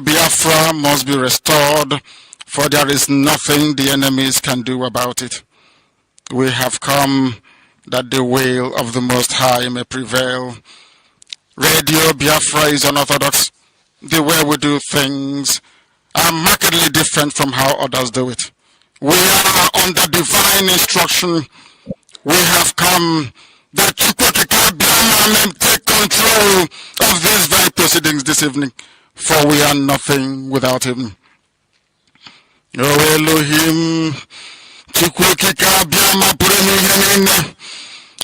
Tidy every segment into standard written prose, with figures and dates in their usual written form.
Biafra must be restored, for there is nothing the enemies can do about it. We have come that the will of the Most High may prevail. Radio Biafra is unorthodox. The way we do things are markedly different from how others do it. We are under divine instruction. We have come that Chukwukika may take control of these very proceedings this evening, for we are nothing without him. O Elohim, Chukwukika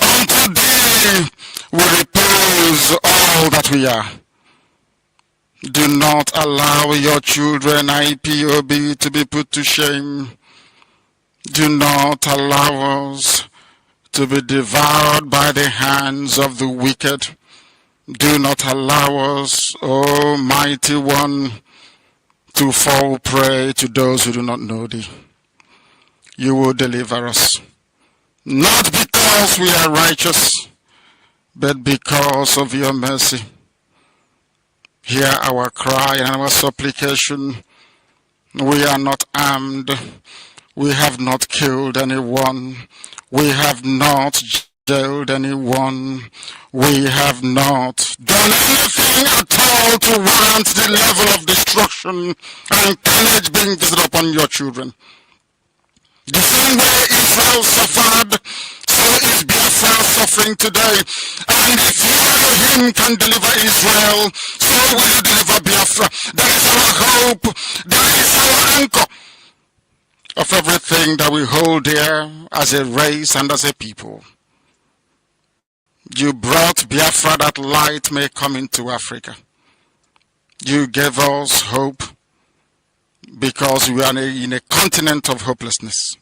unto thee we repose all that we are. Do not allow your children IPOB to be put to shame. Do not allow us to be devoured by the hands of the wicked. Do not allow us, O mighty one, to fall prey to those who do not know thee. You will deliver us, not because we are righteous, but because of your mercy. Hear our cry and our supplication. We are not armed. We have not killed anyone. We have not jailed anyone. We have not done anything at all to warrant the level of destruction and carnage being visited upon your children. The same way Israel suffered, so is Biafra suffering today. And if you, Elohim, can deliver Israel, so will you deliver Biafra. That is our hope. That is our anchor of everything that we hold dear as a race and as a people. You brought Biafra that light may come into Africa. You gave us hope because we are in a continent of hopelessness.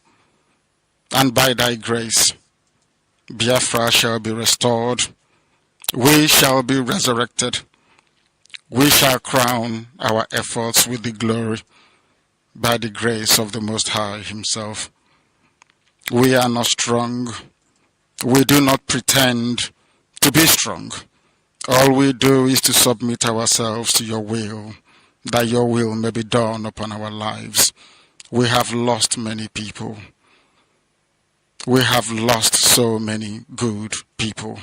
And by thy grace, Biafra shall be restored. We shall be resurrected. We shall crown our efforts with the glory by the grace of the Most High himself. We are not strong. We do not pretend to be strong. All we do is to submit ourselves to your will, that your will may be done upon our lives. We have lost many people. We have lost so many good people.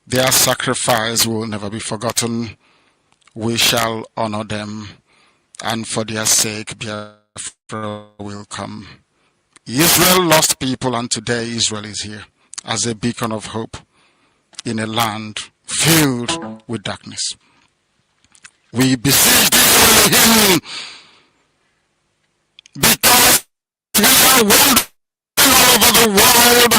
Their sacrifice will never be forgotten. We shall honor them, and for their sake, Biafra will come. Israel lost people, and today Israel is here as a beacon of hope in a land filled with darkness. We beseech thee, Elohim, because we are wandering all over the world,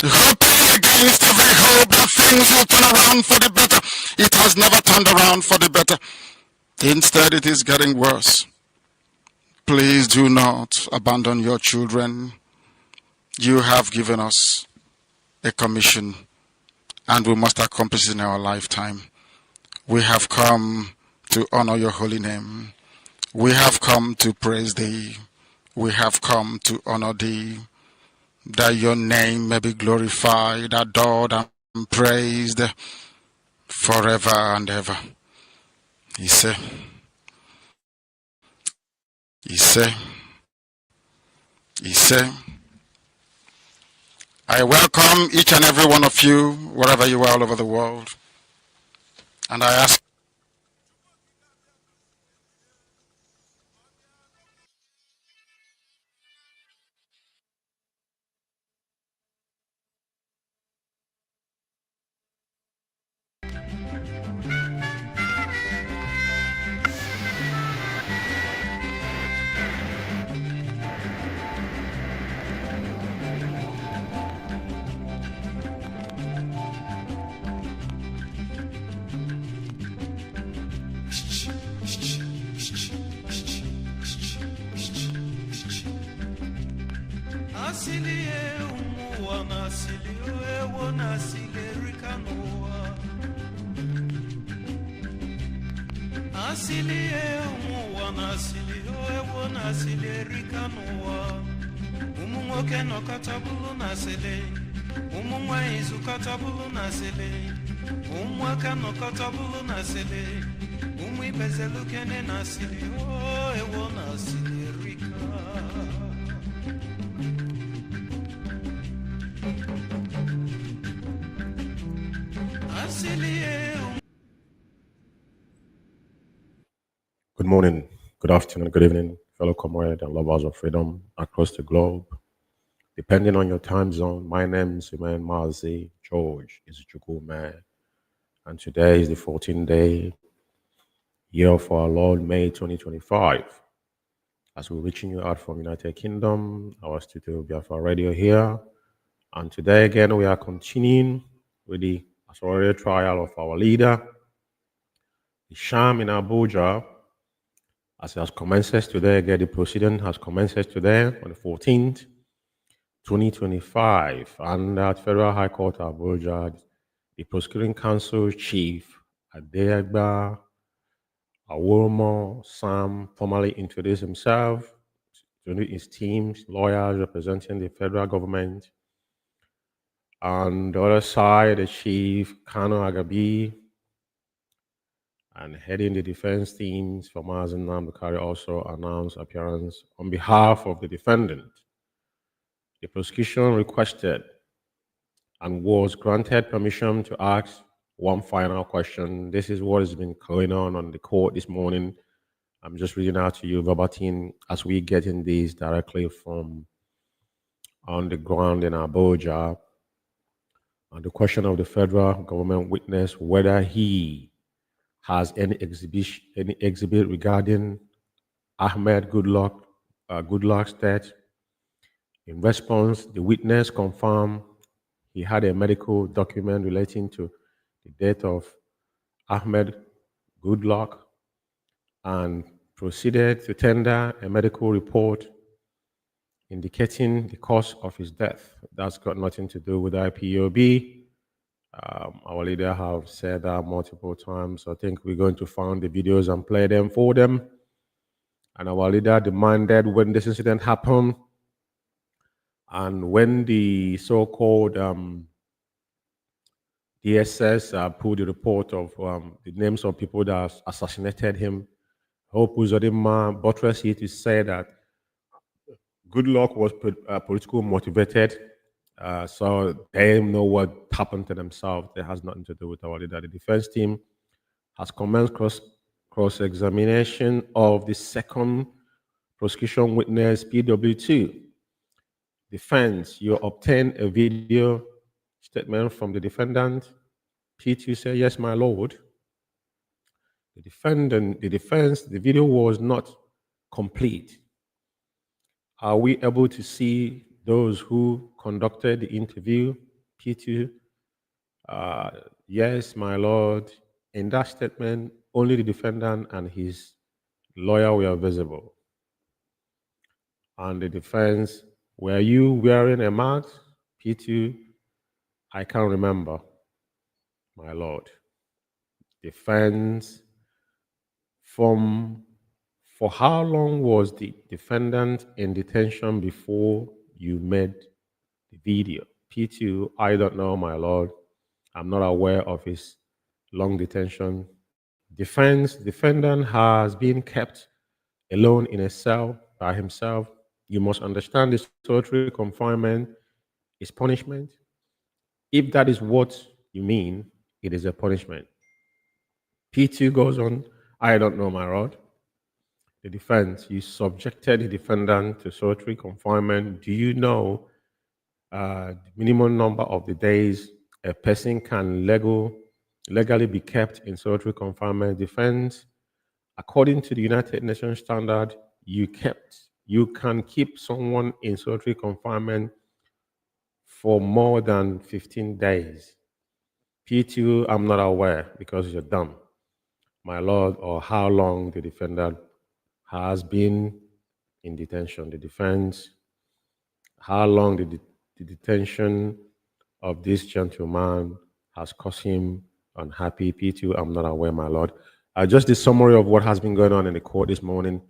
hoping against every hope that things will turn around for the better. It has never turned around for the better. Instead, it is getting worse. Please do not abandon your children. You have given us a commission, and we must accomplish it in our lifetime. We have come to honor your holy name. We have come to praise thee. We have come to honor thee, that your name may be glorified, adored, and praised forever and ever. Ise. I welcome each and every one of you, wherever you are all over the world. And I ask Good morning, good afternoon, good evening, fellow comrades and lovers of freedom across the globe. Depending on your time zone, my name is Umeh Mazi. George is Umeh, and today is the 14th day, year of our Lord, May 2025. As we're reaching you out from United Kingdom, our studio Biafra Radio here, and today again we are continuing with the accelerated trial of our leader, the sham in Abuja. As it has commences today, again, the proceeding has commences today on the 14th, 2025. And at Federal High Court Abuja, the prosecuting counsel chief, Adegba Awomo Sam, formally introduced himself to his team's lawyers representing the federal government. On the other side, the chief, Kano Agabi, and heading the defense teams for Mazi Namdekari also announced appearance on behalf of the defendant. The prosecution requested and was granted permission to ask one final question. This is what has been going on the court this morning. I'm just reading out to you verbatim as we get in these directly from on the ground in Abuja. And the question of the federal government witness whether he has any exhibit regarding Ahmed Goodluck's death. In response, the witness confirmed he had a medical document relating to the death of Ahmed Goodluck and proceeded to tender a medical report indicating the cause of his death. That's got nothing to do with IPOB. Our leader have said that multiple times. I think we're going to find the videos and play them for them. And our leader demanded when this incident happened and when the so-called DSS pulled the report of the names of people that assassinated him, Hope Uzodinma buttressed it to say that Goodluck was politically motivated. So they know what happened to themselves. It has nothing to do with our leader. The defense team has commenced cross-examination of the second prosecution witness, PW2. Defense, you obtained a video statement from the defendant. P2 said, yes, my lord. The defense, the video was not complete. Are we able to see those who conducted the interview? P2, yes, my lord. In that statement, only the defendant and his lawyer were visible. And the defense, were you wearing a mask? P2, I can't remember, my lord. Defense, for how long was the defendant in detention before you made the video? P2, I don't know, my lord. I'm not aware of his long detention. Defendant has been kept alone in a cell by himself. You must understand this solitary confinement is punishment. If that is what you mean, it is a punishment. P2 goes on, I don't know, my lord. The defense, you subjected the defendant to solitary confinement. Do you know the minimum number of the days a person can legally be kept in solitary confinement? Defense, according to the United Nations standard, you can keep someone in solitary confinement for more than 15 days. P2, I'm not aware because you're dumb, my lord, or how long the defendant has been in detention. The defense, how long the detention of this gentleman has caused him unhappy. P2, I'm not aware, my lord. Just the summary of what has been going on in the court this morning.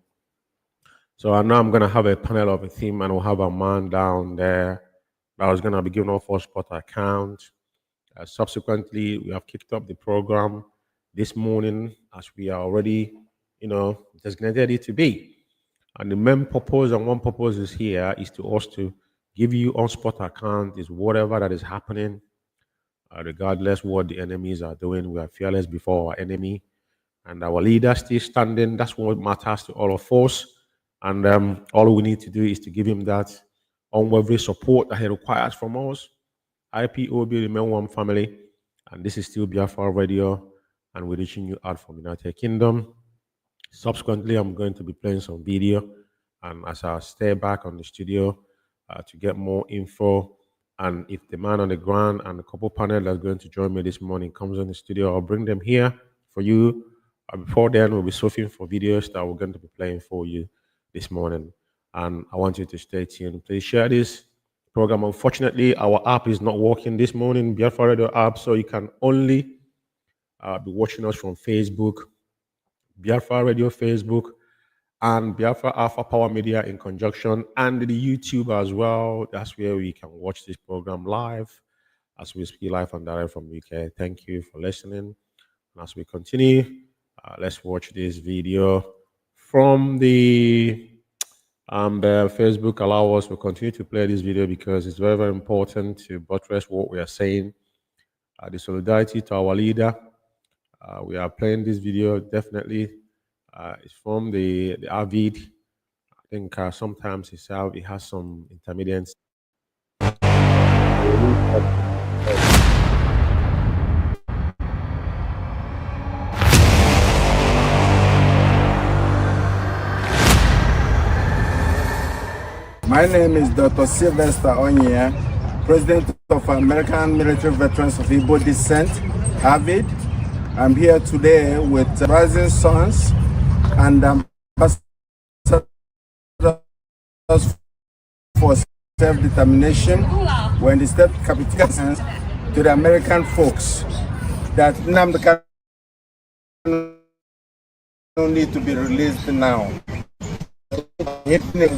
So I know I'm going to have a panel of a team and we'll have a man down there that was going to be given our first spot account. Subsequently, we have kicked up the program this morning, as we are already, designated it to be. And the main purpose and one purpose is here is to us to give you on-spot account is whatever that is happening, regardless what the enemies are doing. We are fearless before our enemy, and our leader still standing. That's what matters to all of us. And all we need to do is to give him that unwavering support that he requires from us. IPOB remain one family, and this is still Biafra Radio, and we're reaching you out from United Kingdom. Subsequently, I'm going to be playing some video, and as I stay back on the studio to get more info, and if the man on the ground and a couple panel that's going to join me this morning comes on the studio, I'll bring them here for you. Before then, we'll be surfing for videos that we're going to be playing for you this morning, and I want you to stay tuned. Please share this program. Unfortunately, our app is not working this morning, Biafra Radio app, so you can only be watching us from Facebook, Biafra Radio Facebook, and Biafra Alpha Power Media in conjunction, and the YouTube as well. That's where we can watch this program live as we speak live and direct from UK. Thank you for listening. And as we continue, let's watch this video from the Facebook. Allow us to continue to play this video because it's very, very important to buttress what we are saying. The solidarity to our leader. We are playing this video definitely. It's from the Avid. I think sometimes it has some intermediates. My name is Dr. Sylvester Onyia, President of American Military Veterans of Igbo Descent, Avid. I'm here today with Rising Sons and ambassadors for self-determination when the state capitulations to the American folks that Nnamdi Kanu need to be released now.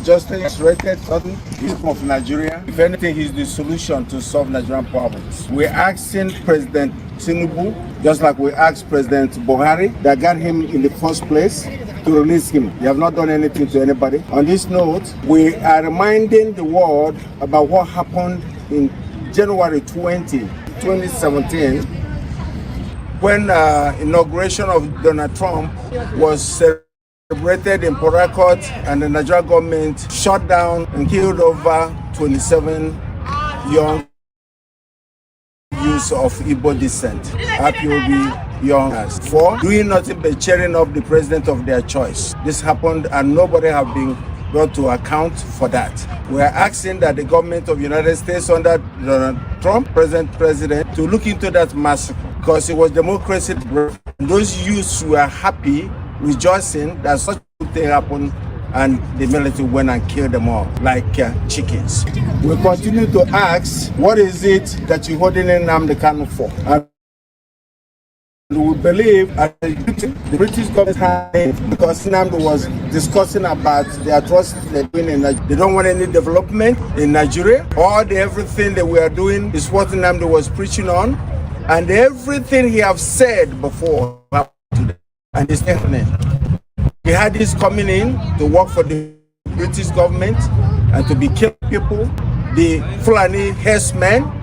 Justice rated of Nigeria. If anything, he's the solution to solve Nigerian problems. We're asking President Tinubu, just like we asked President Buhari, that got him in the first place, to release him. They have not done anything to anybody. On this note, we are reminding the world about what happened in January 2017, when inauguration of Donald Trump was celebrated in Port Harcourt, and the Nigerian government shot down and killed over 27 young youths of Igbo descent, IPOB young, for doing nothing but cheering up the president of their choice. This happened and nobody have been brought to account for that. We are asking that the government of the United States under Donald Trump, present president, to look into that massacre, because it was democracy. Those youths were happy, rejoicing that such a thing happened, and the military went and killed them all like chickens. We continue to ask, what is it that you're holding in Nnamdi Kanu for? And we believe the British government had, because Nnamdi was discussing about the atrocities they're doing in Nigeria. They don't want any development in Nigeria. Everything that we are doing is what Nnamdi was preaching on, and everything he have said before today, and it's happening. He had this coming in to work for the British government and to be killing people, the Fulani herdsmen.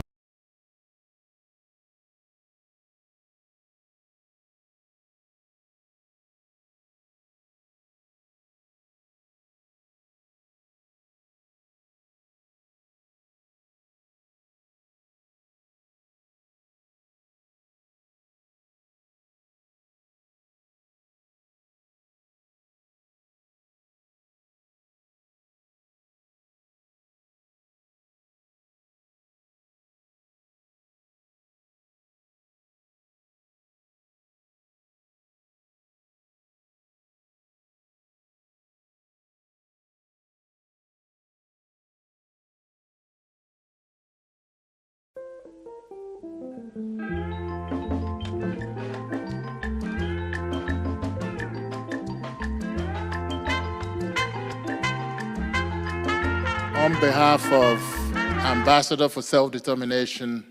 On behalf of Ambassador for Self-Determination,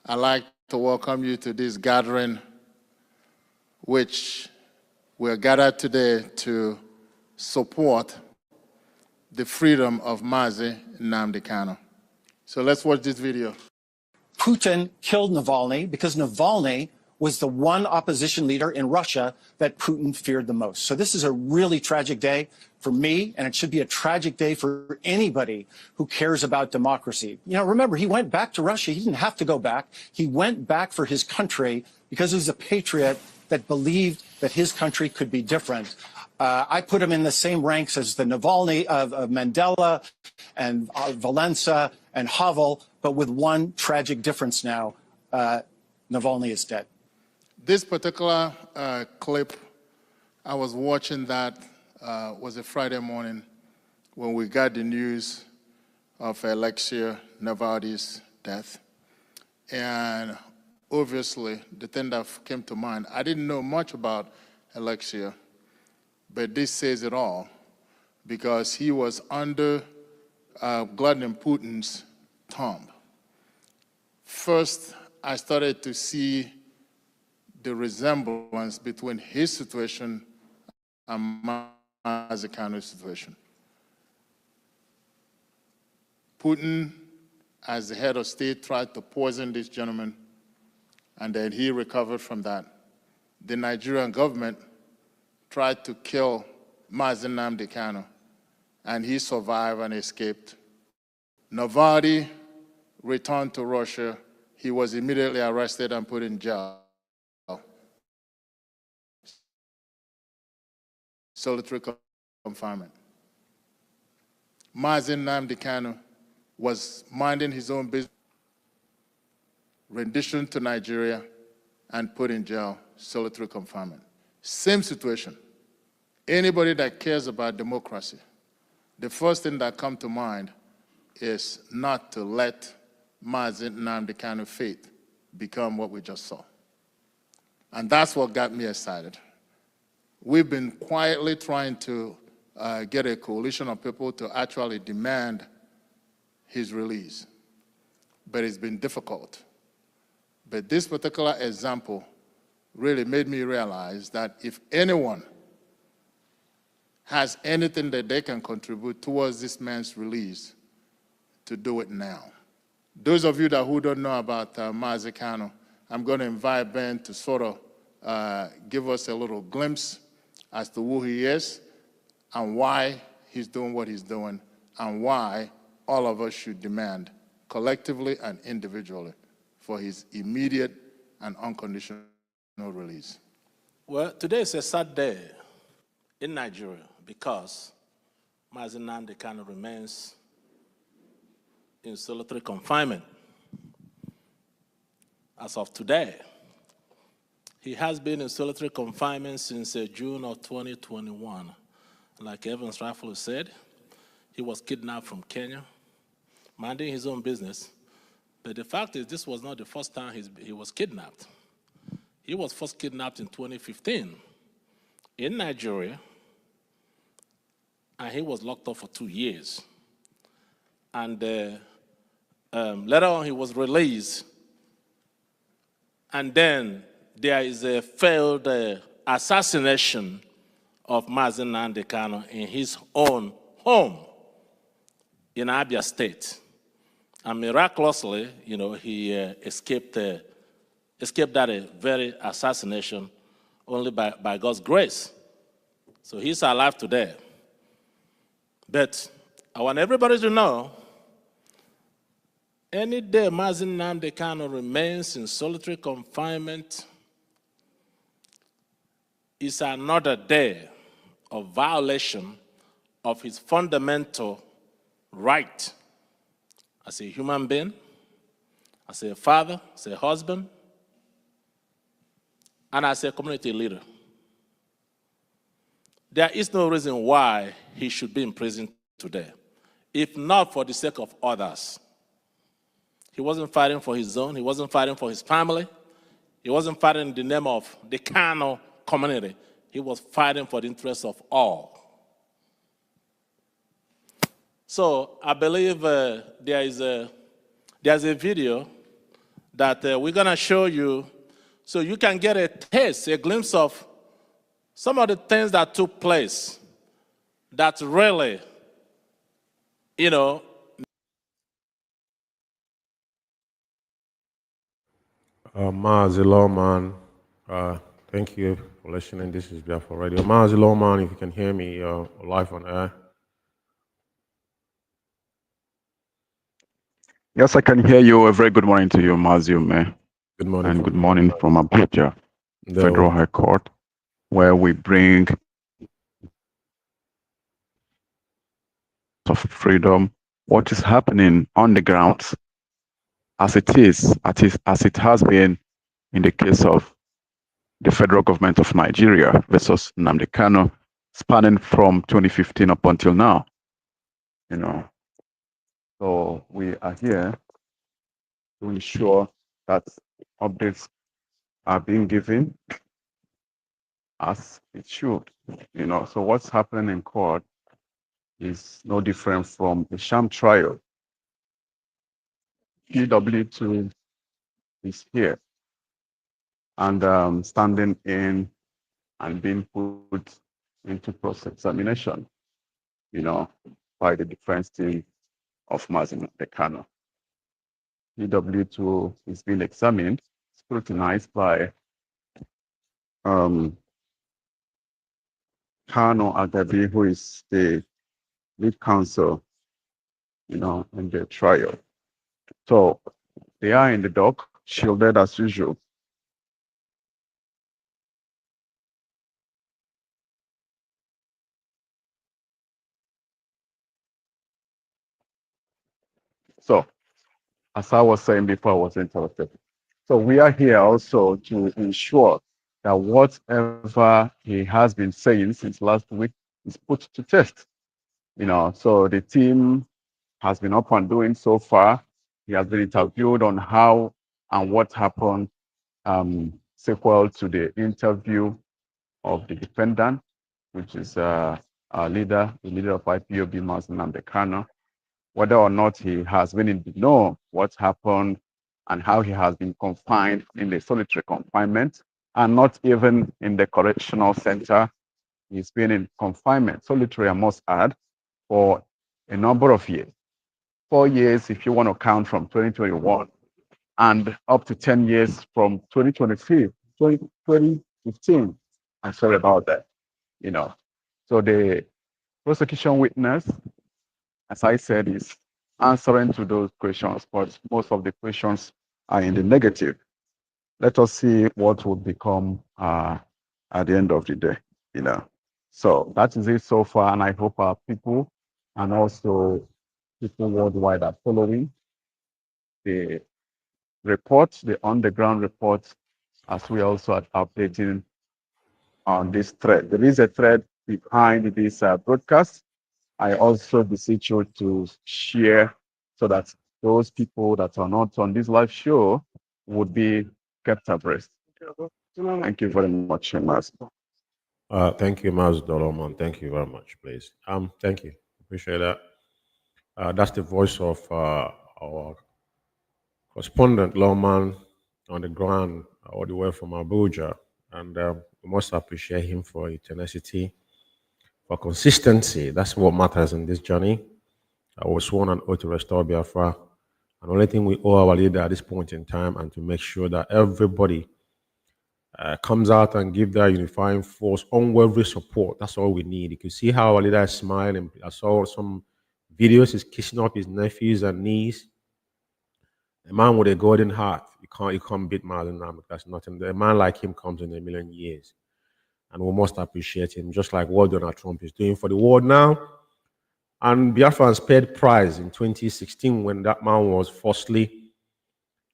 I'd like to welcome you to this gathering which we're gathered today to support the freedom of Mazi Nnamdi Kanu. So let's watch this video. Putin killed Navalny because Navalny was the one opposition leader in Russia that Putin feared the most. So this is a really tragic day for me, and it should be a tragic day for anybody who cares about democracy. You know, remember, he went back to Russia. He didn't have to go back. He went back for his country because he was a patriot that believed that his country could be different. I put him in the same ranks as the Navalny of Mandela and Valenza and Havel, but with one tragic difference now. Navalny is dead. This particular clip, I was watching that, was a Friday morning when we got the news of Alexei Navalny's death. And obviously, the thing that came to mind, I didn't know much about Alexei, but this says it all, because he was under Vladimir Putin's thumb. First, I started to see the resemblance between his situation and Mazi Kanu's situation. Putin, as the head of state, tried to poison this gentleman, and then he recovered from that. The Nigerian government tried to kill Mazi Nnamdi Kanu, and he survived and escaped. Navalny returned to Russia. He was immediately arrested and put in jail. Solitary confinement. Mazi Nnamdi Kanu was minding his own business, rendition to Nigeria, and put in jail, solitary confinement. Same situation. Anybody that cares about democracy, the first thing that comes to mind is not to let Mazi Nnamdi Kanu's fate become what we just saw. And that's what got me excited. We've been quietly trying to get a coalition of people to actually demand his release, but it's been difficult. But this particular example really made me realize that if anyone has anything that they can contribute towards this man's release, to do it now. Those of you who don't know about Mazi Kanu, I'm going to invite Ben to sort of give us a little glimpse as to who he is and why he's doing what he's doing and why all of us should demand, collectively and individually, for his immediate and unconditional release. Well, today is a sad day in Nigeria because Mazi Nnamdi Kanu remains in solitary confinement. As of today, he has been in solitary confinement since June of 2021. Like Evans rightfully said, he was kidnapped from Kenya, minding his own business. But the fact is, this was not the first time he was kidnapped. He was first kidnapped in 2015 in Nigeria, and he was locked up for 2 years. And later on, he was released. And then there is a failed assassination of Mazi Nnamdi Kanu in his own home in Abia State. And miraculously, you know, he escaped that very assassination only by God's grace. So he's alive today. But I want everybody to know, any day Mazi Nnamdi Kanu remains in solitary confinement is another day of violation of his fundamental right as a human being, as a father, as a husband, and as a community leader. There is no reason why he should be in prison today, if not for the sake of others. He wasn't fighting for his own, he wasn't fighting for his family, he wasn't fighting in the name of the Kanu community. He was fighting for the interests of all. So I believe there's a video that we're going to show you So you can get a taste, a glimpse of some of the things that took place that really, Mazi Lawman, thank you for listening. This is Biafra Radio. Mazi Lawman, if you can hear me live on air. Yes, I can hear you. A very good morning to you, Mazi, Umeh. Good morning. And good morning from Abuja, Federal High Court, where we bring of freedom, what is happening on the ground, as it has been in the case of the federal government of Nigeria versus Nnamdi Kanu, spanning from 2015 up until now. So we are here to ensure that updates are being given as it should. So what's happening in court is no different from a sham trial. PW2 is here and standing in and being put into cross-examination, by the defense team of Mazzi Kanu. PW2 is being examined, scrutinized by Kanu Agabi, who is the lead counsel, in the trial. So they are in the dock, shielded as usual. So, as I was saying before I was interrupted, so we are here also to ensure that whatever he has been saying since last week is put to test. So the team has been up and doing so far. He has been interviewed on how and what happened sequel to the interview of the defendant, which is our leader, the leader of IPOB, Mazzi Kanu, whether or not he has been in the know what happened and how he has been confined in the solitary confinement and not even in the correctional center. He's been in confinement, solitary, I must add, for a number of years. 4 years, if you want to count from 2021, and up to 10 years from 2015. I'm sorry about that. So the prosecution witness, as I said, is answering to those questions, but most of the questions are in the negative. Let us see what will become at the end of the day. So that is it so far, and I hope our people and also people worldwide are following the report, the on-the-ground report, as we also are updating on this thread. There is a thread behind this broadcast. I also beseech you to share so that those people that are not on this live show would be kept abreast. Thank you very much, Maz. Thank you, Mazi Lawman. Thank you very much, please. Thank you. Appreciate that. That's the voice of our correspondent Lawman on the ground all the way from Abuja. And we must appreciate him for his tenacity, for consistency. That's what matters in this journey. I was sworn an oath to restore Biafra. And the only thing we owe our leader at this point in time and to make sure that everybody comes out and give that unifying force unwavering support. That's all we need. You can see how our leader is smiling. I saw some videos, he's kissing up his nephews and niece. A man with a golden heart, you can't beat Marlon Ramik. That's nothing. A man like him comes in a million years. And we must appreciate him, just like what Donald Trump is doing for the world now. And Biafrans paid price in 2016 when that man was falsely,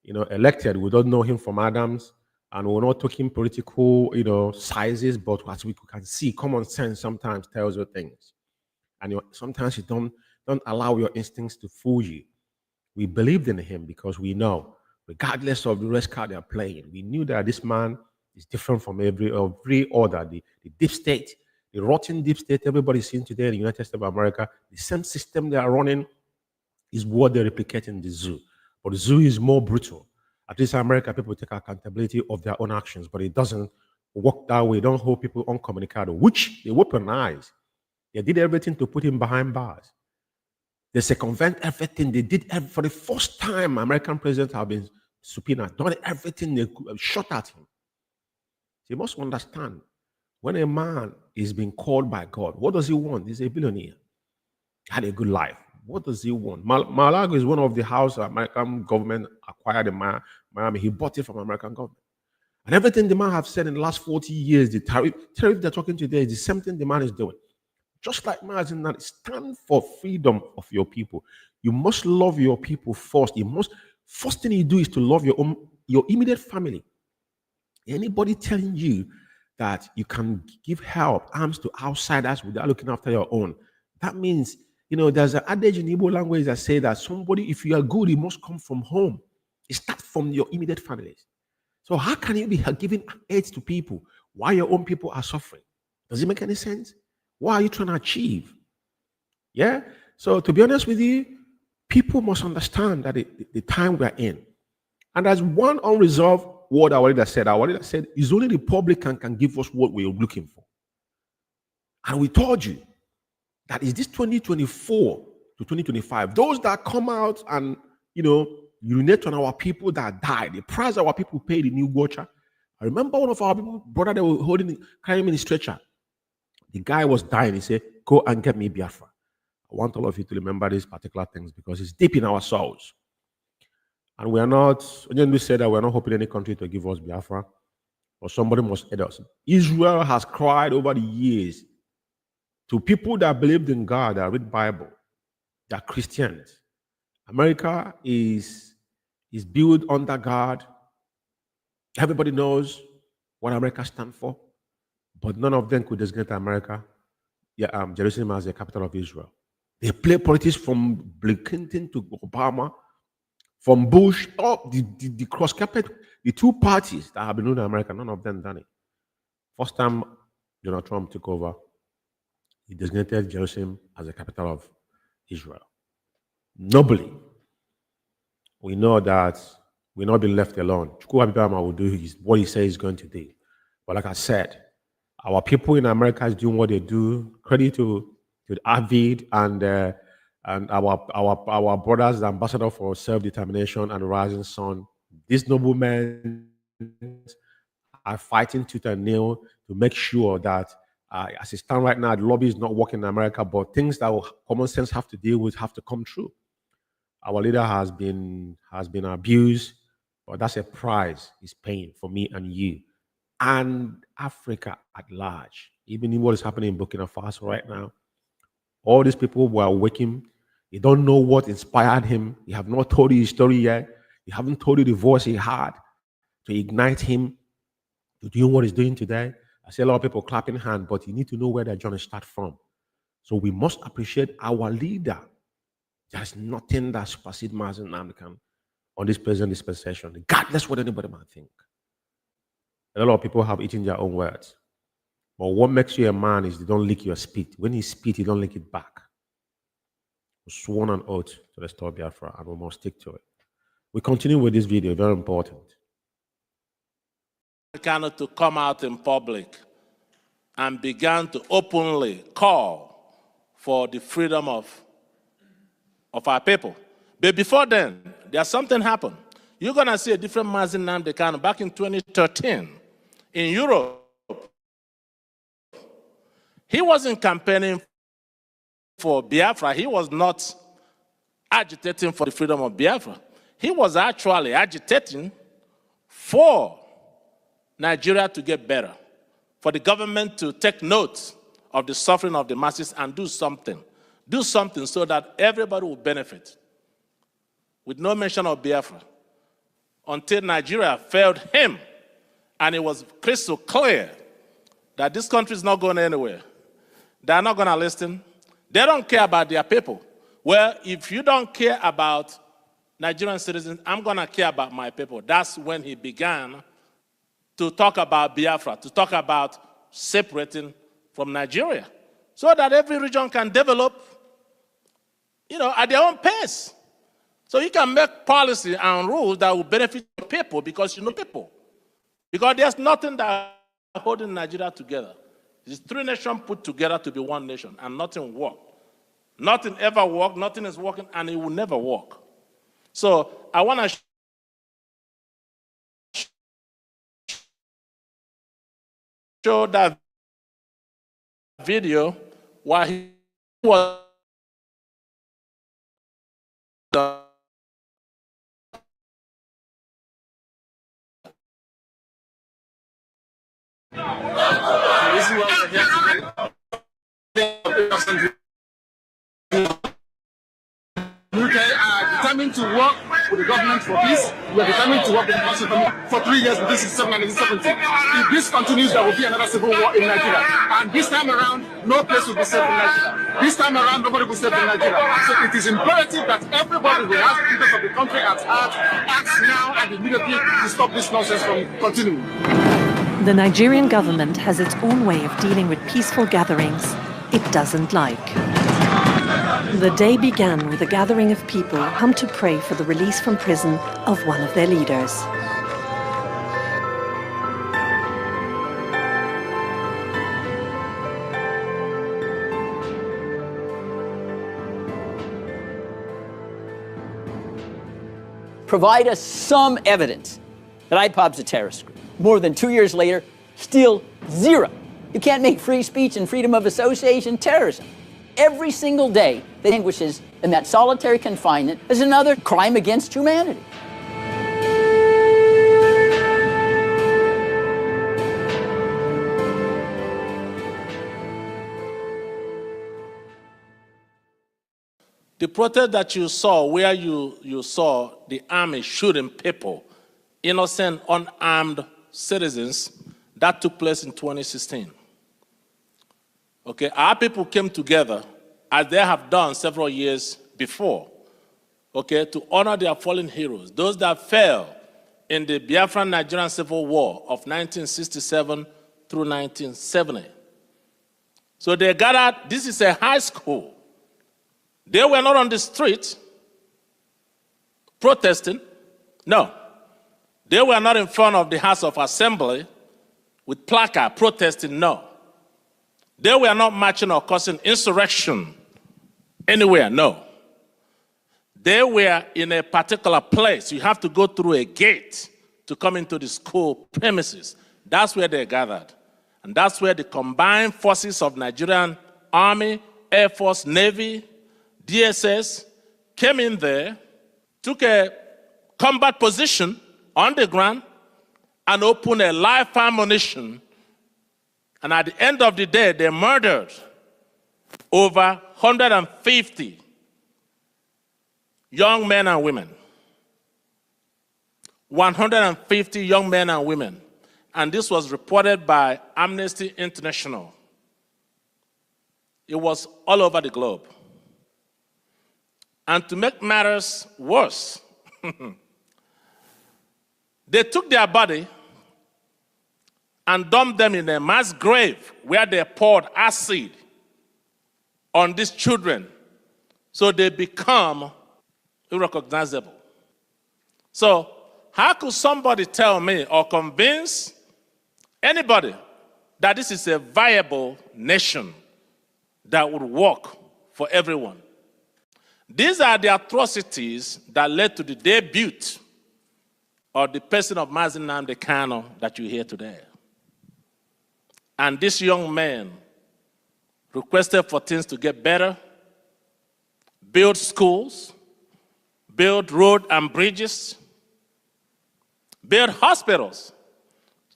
elected. We don't know him from Adams, and we're not talking political, sizes, but as we can see, common sense sometimes tells you things. And sometimes you don't allow your instincts to fool you. We believed in him because we know, regardless of the race card they're playing, we knew that this man is different from every other. The deep state, the rotten deep state everybody's seen today in the United States of America, the same system they are running is what they replicate in the zoo. But the zoo is more brutal. At least in America, people take accountability of their own actions, but it doesn't work that way. Don't hold people uncommunicado, which they weaponize. They did everything to put him behind bars. They circumvent everything. They did for the first time, American presidents have been subpoenaed, done everything they could, shot at him. You must understand, when a man is being called by God, what does he want? He's a billionaire. Had a good life. What does he want? Mar-a-Lago is one of the houses American government acquired in Miami. He bought it from American government. And everything the man have said in the last 40 years, the tariff they're talking today is the same thing the man is doing. Just like Mazi, stand for freedom of your people. You must love your people first. First thing you do is to love your immediate family. Anybody telling you that you can give help, arms to outsiders without looking after your own, that means, there's an adage in Igbo language that says that somebody, if you are good, it must come from home. It starts from your immediate families. So how can you be giving aid to people while your own people are suffering? Does it make any sense? What are you trying to achieve? Yeah? So to be honest with you, people must understand that the time we're in. And there's one unresolved word our leader said. Our leader said, it's only the Republican can give us what we're looking for. And we told you that is this 2024 to 2025, those that come out and, urinate on our people that died, the price our people paid in New Watcher. I remember one of our people, brother, they were carrying him in a stretcher. The guy was dying. He said, go and get me Biafra. I want all of you to remember these particular things because it's deep in our souls. And we are not, we said that we're not hoping any country to give us Biafra, or somebody must aid us. Israel has cried over the years to people that believed in God, that read Bible, that are Christians. America is built under God. Everybody knows what America stands for, but none of them could designate America, Jerusalem as the capital of Israel. They play politics from Bill Clinton to Obama, from Bush, the cross carpet, the two parties that have been ruling America, none of them done it. First time Donald Trump took over, he designated Jerusalem as the capital of Israel. Nobly. We know that we're not being left alone. Chukwu Abibama will do what he says he's going to do. But like I said, our people in America is doing what they do. Credit to Avid and our brothers, the ambassador for self-determination and rising sun. These noblemen are fighting tooth and nail to make sure that as it stands right now, the lobby is not working in America, but things that common sense have to deal with have to come true. Our leader has been abused, but that's a price he's paying for me and you and Africa at large. Even in what is happening in Burkina Faso right now, all these people who are waking, they don't know what inspired him. They have not told you his story yet. They haven't told you the voice he had to ignite him to do what he's doing today. I see a lot of people clapping hands, but you need to know where their journey starts from. So we must appreciate our leader. There's nothing that supersedes Mazi Nnamdi on this present dispensation, regardless what anybody might think. A lot of people have eaten their own words. But what makes you a man is they don't lick your spit. When you spit, you don't lick it back. We sworn an oath to restore Biafra, and we must stick to it. We continue with this video, very important. To come out in public and began to openly call for the freedom of our people. But before then, there's something happened. You're going to see a different Mazi Nnamdi back in 2013 in Europe. He wasn't campaigning for Biafra. He was not agitating for the freedom of Biafra. He was actually agitating for Nigeria to get better, for the government to take note of the suffering of the masses and do something. Do something so that everybody will benefit, with no mention of Biafra, until Nigeria failed him, and it was crystal clear that this country is not going anywhere. They're not going to listen. They don't care about their people. Well, if you don't care about Nigerian citizens, I'm going to care about my people. That's when he began to talk about Biafra, to talk about separating from Nigeria, so that every region can develop, at their own pace. So you can make policy and rules that will benefit people because you know people. Because there's nothing that holding Nigeria together. It's three nations put together to be one nation, and nothing worked. Nothing ever worked, nothing is working, and it will never work. So I want to show that video while he was this is what we're here. UK are determined to work with the government for peace. We are determined to work with the country for 3 years between 1967 and 1970. If this continues, there will be another civil war in Nigeria. And this time around, no place will be safe in Nigeria. This time around, nobody will be safe in Nigeria. So it is imperative that everybody who has the interest of the country at heart acts now and immediately to stop this nonsense from continuing. The Nigerian government has its own way of dealing with peaceful gatherings it doesn't like. The day began with a gathering of people come to pray for the release from prison of one of their leaders. Provide us some evidence that IPOB's a terrorist group. More than 2 years later, still zero. You can't make free speech and freedom of association terrorism. Every single day that languishes in that solitary confinement is another crime against humanity. The protest that you saw, where you saw the army shooting people, innocent, unarmed citizens, that took place in 2016. Okay, our people came together, as they have done several years before, okay, to honor their fallen heroes, those that fell in the Biafra Nigerian Civil War of 1967 through 1970. So they gathered, this is a high school. They were not on the street protesting. No. They were not in front of the House of Assembly with placard protesting. No. They were not marching or causing insurrection anywhere. No. They were in a particular place. You have to go through a gate to come into the school premises. That's where they gathered. And that's where the combined forces of Nigerian Army, Air Force, Navy, DSS came in there, took a combat position on the ground, and opened a live ammunition. And at the end of the day, they murdered over 150 young men and women. 150 young men and women. And this was reported by Amnesty International. It was all over the globe. And to make matters worse, they took their body and dumped them in a mass grave where they poured acid on these children so they become unrecognizable. So how could somebody tell me or convince anybody that this is a viable nation that would work for everyone? These are the atrocities that led to the debut of the person of Mazzi that you hear today. And this young man requested for things to get better, build schools, build roads and bridges, build hospitals,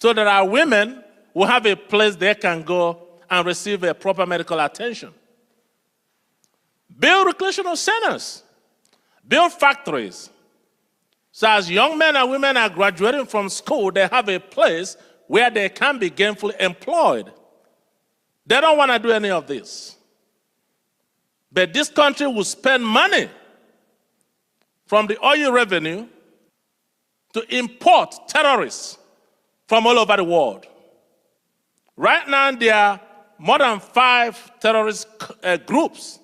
so that our women will have a place they can go and receive a proper medical attention. Build recreational centers, build factories. So as young men and women are graduating from school, they have a place where they can be gainfully employed. They don't want to do any of this. But this country will spend money from the oil revenue to import terrorists from all over the world. Right now, there are more than 5 terrorist groups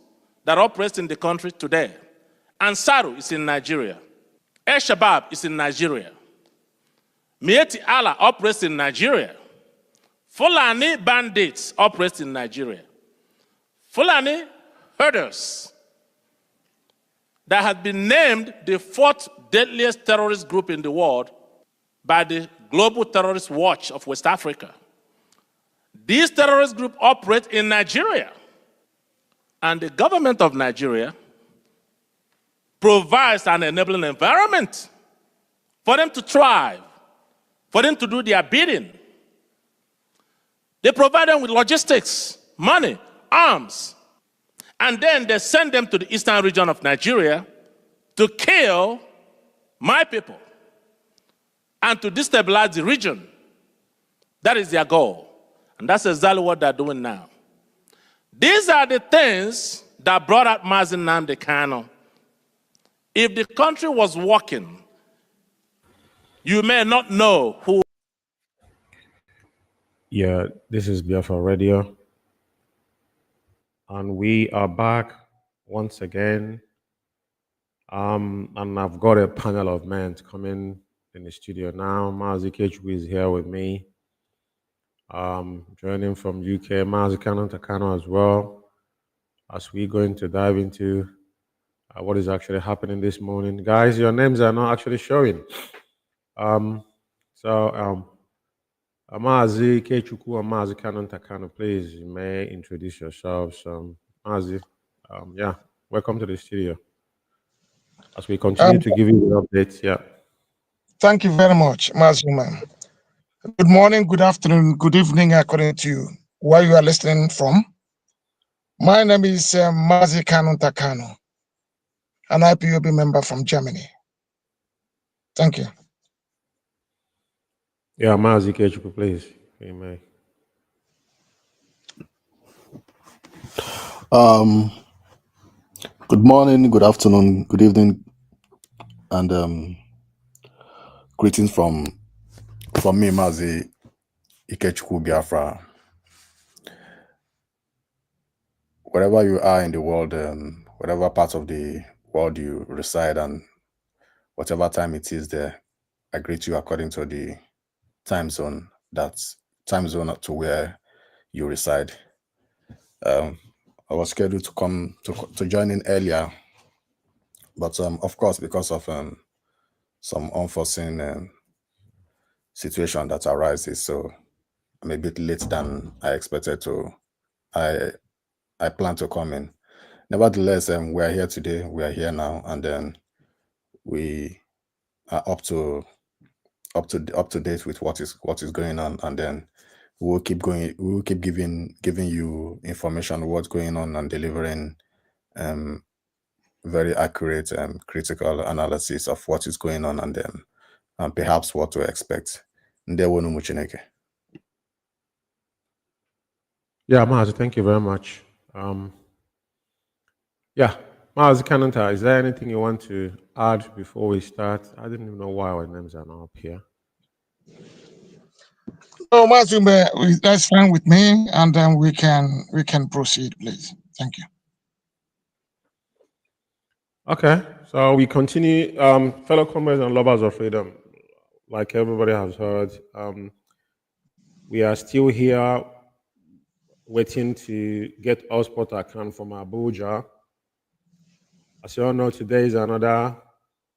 that operate in the country today. Ansaru is in Nigeria. El-Shabaab is in Nigeria. Mieti Allah operates in Nigeria. Fulani bandits operate in Nigeria. Fulani herders that had been named the fourth deadliest terrorist group in the world by the Global Terrorist Watch of West Africa. These terrorist groups operate in Nigeria. And the government of Nigeria provides an enabling environment for them to thrive, for them to do their bidding. They provide them with logistics, money, arms, and then they send them to the eastern region of Nigeria to kill my people and to destabilize the region. That is their goal. And that's exactly what they're doing now. These are the things that brought out Mazi Nnamdi Kanu. If the country was working, you may not know who. Yeah, this is Biafra Radio. And we are back once again. And I've got a panel of men coming in the studio now. Mazi Kechukwu is here with me. Joining from UK, Mazi Takano as well. As we're going to dive into what is actually happening this morning. Guys, your names are not actually showing. Mazi Kechukwu and Mazi Takano, please, you may introduce yourselves. Mazi, yeah, welcome to the studio. As we continue to give you the updates, yeah. Thank you very much, Mazi. Good morning, good afternoon, good evening, according to where you are listening from. My name is Mazi Takano, an IPOB member from Germany. Thank you. Yeah, Mazi Kechukwu, please. Amen. Good morning, good afternoon, good evening, and greetings from me, Mazi Ikechukwu Biafra. Wherever you are in the world, whatever part of the world you reside, and whatever time it is there, I greet you according to the time zone to where you reside. I was scheduled to come to join in earlier, but of course, because of some unforeseen situation that arises, so I'm a bit late than I expected to. I plan to come in. Nevertheless, we are here today. We are here now, and then we are up to date with what is going on, and then we'll keep going. We will keep giving you information on what's going on and delivering very accurate critical analysis of what is going on, and then perhaps what to expect. Yeah, Mazi, thank you very much. Yeah, Mazi Kananta, is there anything you want to add before we start? I didn't even know why our names are not up here. Oh, Mazi, that's fine with me, and then we can proceed, please. Thank you. Okay, so we continue, fellow comrades and lovers of freedom. Like everybody has heard, we are still here waiting to get our spot account from Abuja. As you all know, today is another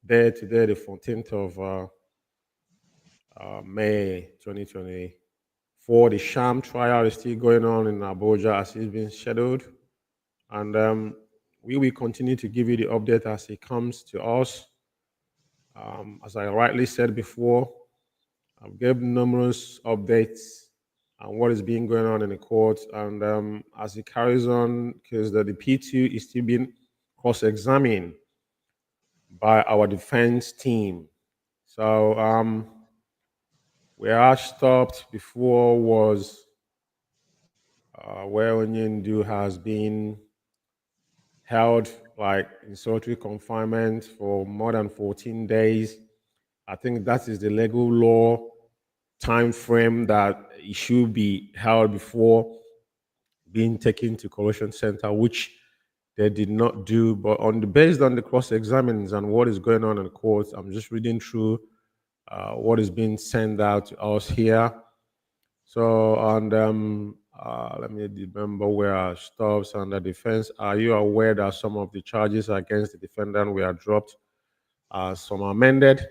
day, today the 14th of May 2024. The sham trial is still going on in Abuja as it's been scheduled. And we will continue to give you the update as it comes to us. As I rightly said before, I've given numerous updates on what is being going on in the courts. And as it carries on, because the P2 is still being cross-examined by our defense team. So where I stopped before was where Onyendu has been held like in solitary confinement for more than 14 days. I think that is the legal law time frame that it should be held before being taken to correction center, which they did not do. But based on the cross-examinings and what is going on in the court, I'm just reading through what is being sent out to us here. So, and let me remember where our stops under defense. Are you aware that some of the charges against the defendant were dropped? Some amended,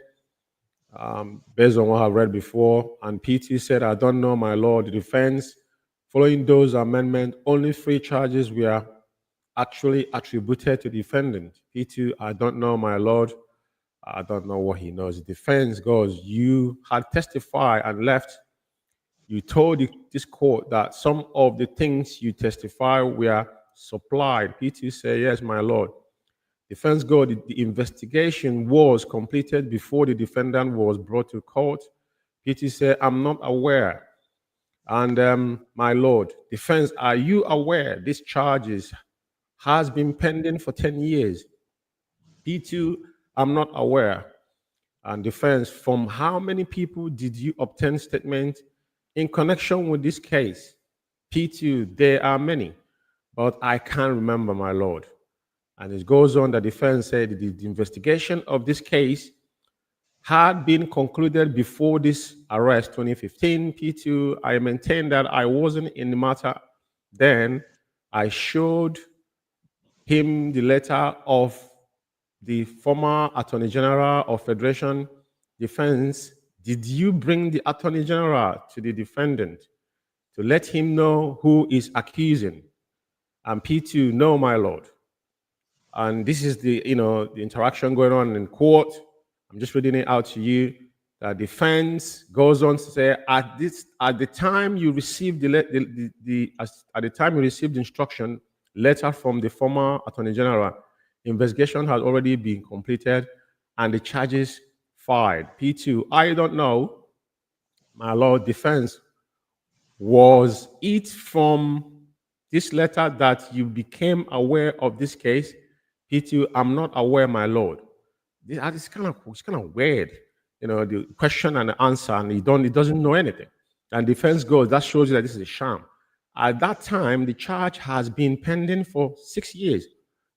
based on what I've read before. And PT said, I don't know, my lord. The defense, following those amendments, only 3 charges were actually attributed to the defendant. P2, I don't know, my lord. I don't know what he knows. The defense goes, you had testified and left. You told this court that some of the things you testify were supplied. P2 said, yes, my lord. Defense goes, the investigation was completed before the defendant was brought to court. P2 said, I'm not aware. And my lord, defense, are you aware these charges has been pending for 10 years? P2, I'm not aware. And defense, from how many people did you obtain statement in connection with this case? P2, there are many, but I can't remember, my lord. And it goes on, the defense said the investigation of this case had been concluded before this arrest, 2015. P2, I maintain that I wasn't in the matter then. I showed him the letter of the former Attorney General of Federation. Defense, did you bring the Attorney General to the defendant to let him know who is accusing? And P2, no, my lord. And this is the interaction going on in court. I'm just reading it out to you. The defense goes on to say, at the time you received the instruction letter from the former Attorney General, investigation has already been completed and the charges filed. P2, I don't know, my lord. Defense, was it from this letter that you became aware of this case? P2, I'm not aware, my lord. It's kind of weird, the question and the answer, and he doesn't know anything. And defense goes, that shows you that this is a sham. At that time, the charge has been pending for 6 years.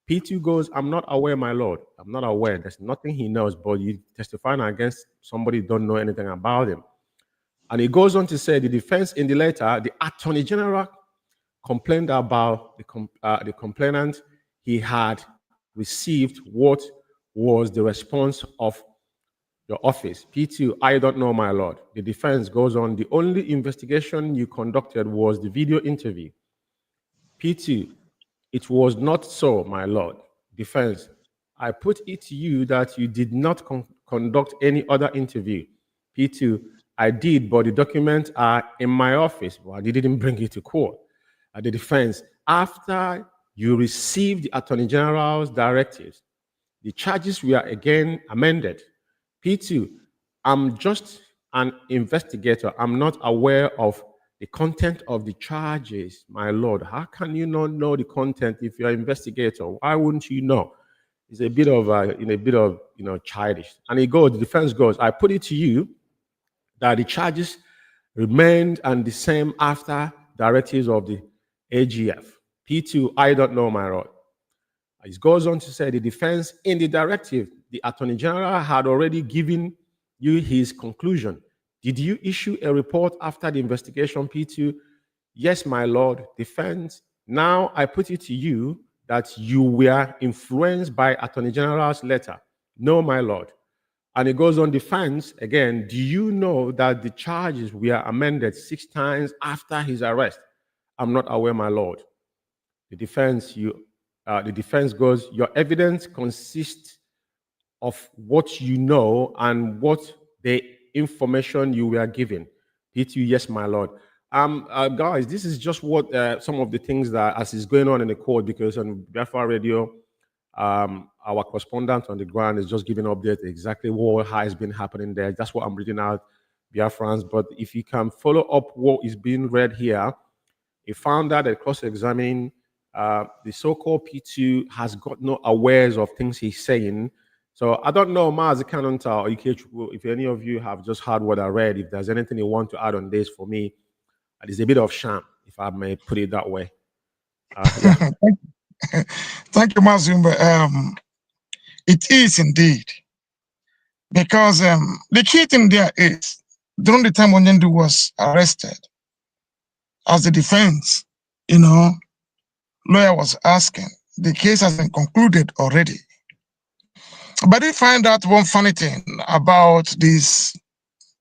P2 goes, I'm not aware, my lord. I'm not aware. There's nothing he knows, but you testifying against somebody who don't know anything about him. And he goes on to say, the defense in the letter, the Attorney General complained about the complainant. He had received what was the response of your office. P2, I don't know, my lord. The defense goes on, the only investigation you conducted was the video interview. P2, it was not so, my lord. Defense, I put it to you that you did not conduct any other interview. P2, I did, but the documents are in my office. Well, I didn't bring it to court. The defense, after you received the Attorney General's directives, the charges were again amended. P2, I'm just an investigator. I'm not aware of the content of the charges, my lord. How can you not know the content if you're an investigator? Why wouldn't you know? It's a bit of childish. And the defense goes, I put it to you that the charges remained and the same after directives of the AGF. P2, I don't know, my lord. It goes on to say the defense in the directive, the Attorney General had already given you his conclusion. Did you issue a report after the investigation, P2? Yes, my lord. Defense, now I put it to you that you were influenced by Attorney General's letter. No, my lord. And it goes on, defense, again, do you know that the charges were amended 6 times after his arrest? I'm not aware, my lord. The defense goes, your evidence consists of what you know and what the information you were given. P2, yes, my lord. Guys, this is just what some of the things that as is going on in the court, because on Biafra Radio, our correspondent on the ground is just giving updates exactly what has been happening there. That's what I'm reading out, Biafrans. But if you can follow up what is being read here, he found out that cross-examining the so-called P2 has got no awares of things he's saying. So I don't know, Mazi or if any of you have just heard what I read, if there's anything you want to add on this for me, it's a bit of sham, if I may put it that way. Yeah. Thank you, Mazumba. It is indeed. Because the key thing there is, during the time when Nyendu was arrested, as the defense, lawyer was asking, the case has been concluded already. But they find out one funny thing about this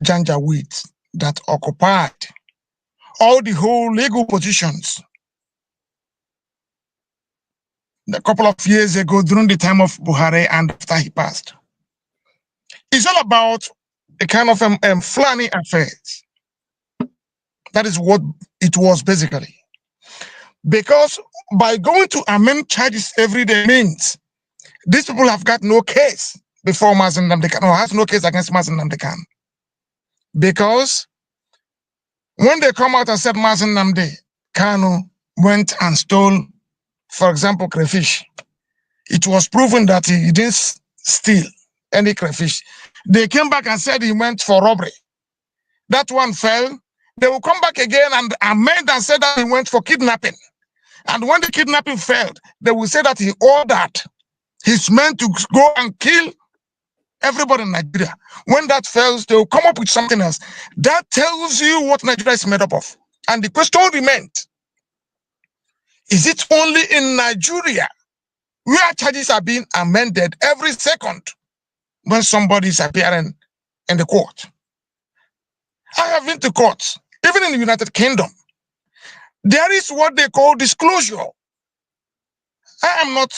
Janjaweed that occupied all the whole legal positions a couple of years ago during the time of Buhari and after he passed. It's all about a kind of Fulani affairs. That is what it was basically. Because by going to amend charges every day means these people have got no case before Mazi Nnamdi Kanu, or has no case against Mazi Nnamdi Kanu. Because when they come out and said Mazi Nnamdi Kanu went and stole, for example, crayfish, it was proven that he didn't steal any crayfish. They came back and said he went for robbery. That one fell. They will come back again and amend and say that he went for kidnapping. And when the kidnapping failed, they will say that he ordered his men to go and kill everybody in Nigeria. When that fails, they will come up with something else. That tells you what Nigeria is made up of. And the question remains, is it only in Nigeria where charges are being amended every second when somebody is appearing in the court? I have been to courts, even in the United Kingdom. There is what they call disclosure. I am not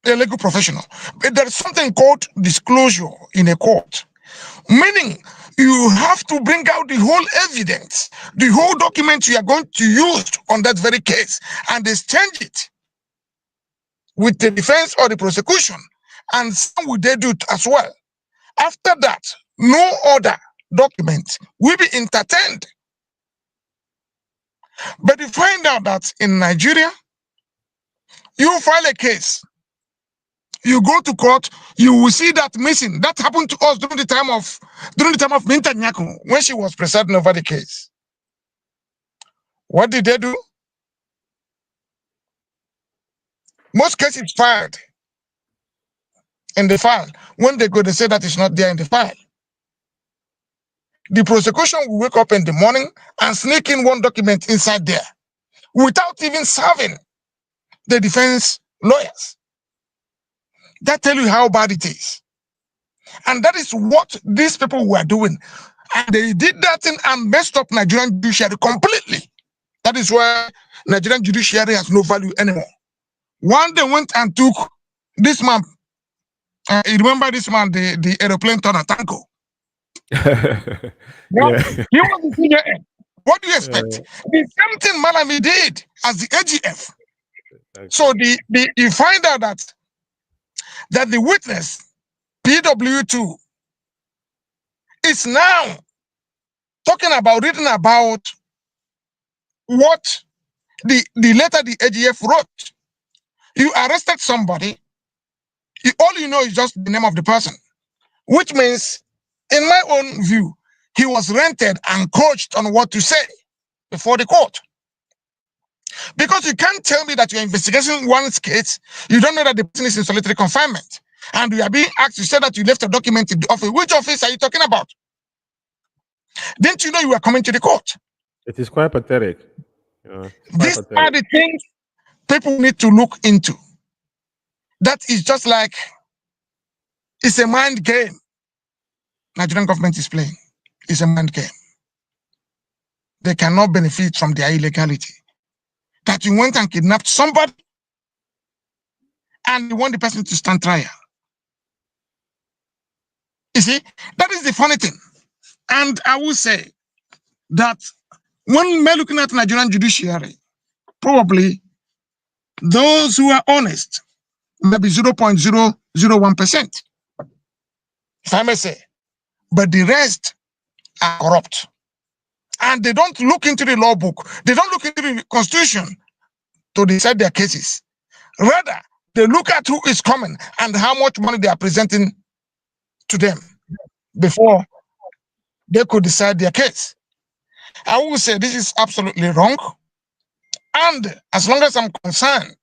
a legal professional, but there is something called disclosure in a court, meaning you have to bring out the whole evidence, the whole document you are going to use on that very case, and exchange it with the defense or the prosecution, and some will they do it as well. After that, no other document will be entertained. But you find out that in Nigeria, you file a case, you go to court, you will see that missing. That happened to us during the time of Minta Nyaku, when she was presiding over the case. What did they do? Most cases filed in the file. When they go, they say that it's not there in the file. The prosecution will wake up in the morning and sneak in one document inside there without even serving the defense lawyers. That tells you how bad it is. And that is what these people were doing. And they did that thing and messed up Nigerian judiciary completely. That is why Nigerian judiciary has no value anymore. One, they went and took this man. You remember this man, the aeroplane turner, Tanko? Yeah. He was the senior end. What do you expect? The same thing Malami did as the AGF. So you find out that the witness, PW2, is now reading about what the letter the AGF wrote. You arrested somebody, all you know is just the name of the person, which means, in my own view, he was rented and coached on what to say before the court. Because you can't tell me that you're investigating one's case, you don't know that the person is in solitary confinement, and you are being asked to say that you left a document in the office. Which office are you talking about? Didn't you know you were coming to the court? It is quite pathetic. These are the things people need to look into. That is just like, it's a mind game Nigerian government is playing. It's a mind game. They cannot benefit from their illegality. That you went and kidnapped somebody and you want the person to stand trial. You see, that is the funny thing. And I will say that when we're looking at Nigerian judiciary, probably those who are honest, maybe 0.001%, if I may say, but the rest are corrupt. And they don't look into the law book. They don't look into the constitution to decide their cases. Rather, they look at who is coming and how much money they are presenting to them before they could decide their case. I will say this is absolutely wrong. And as long as I'm concerned,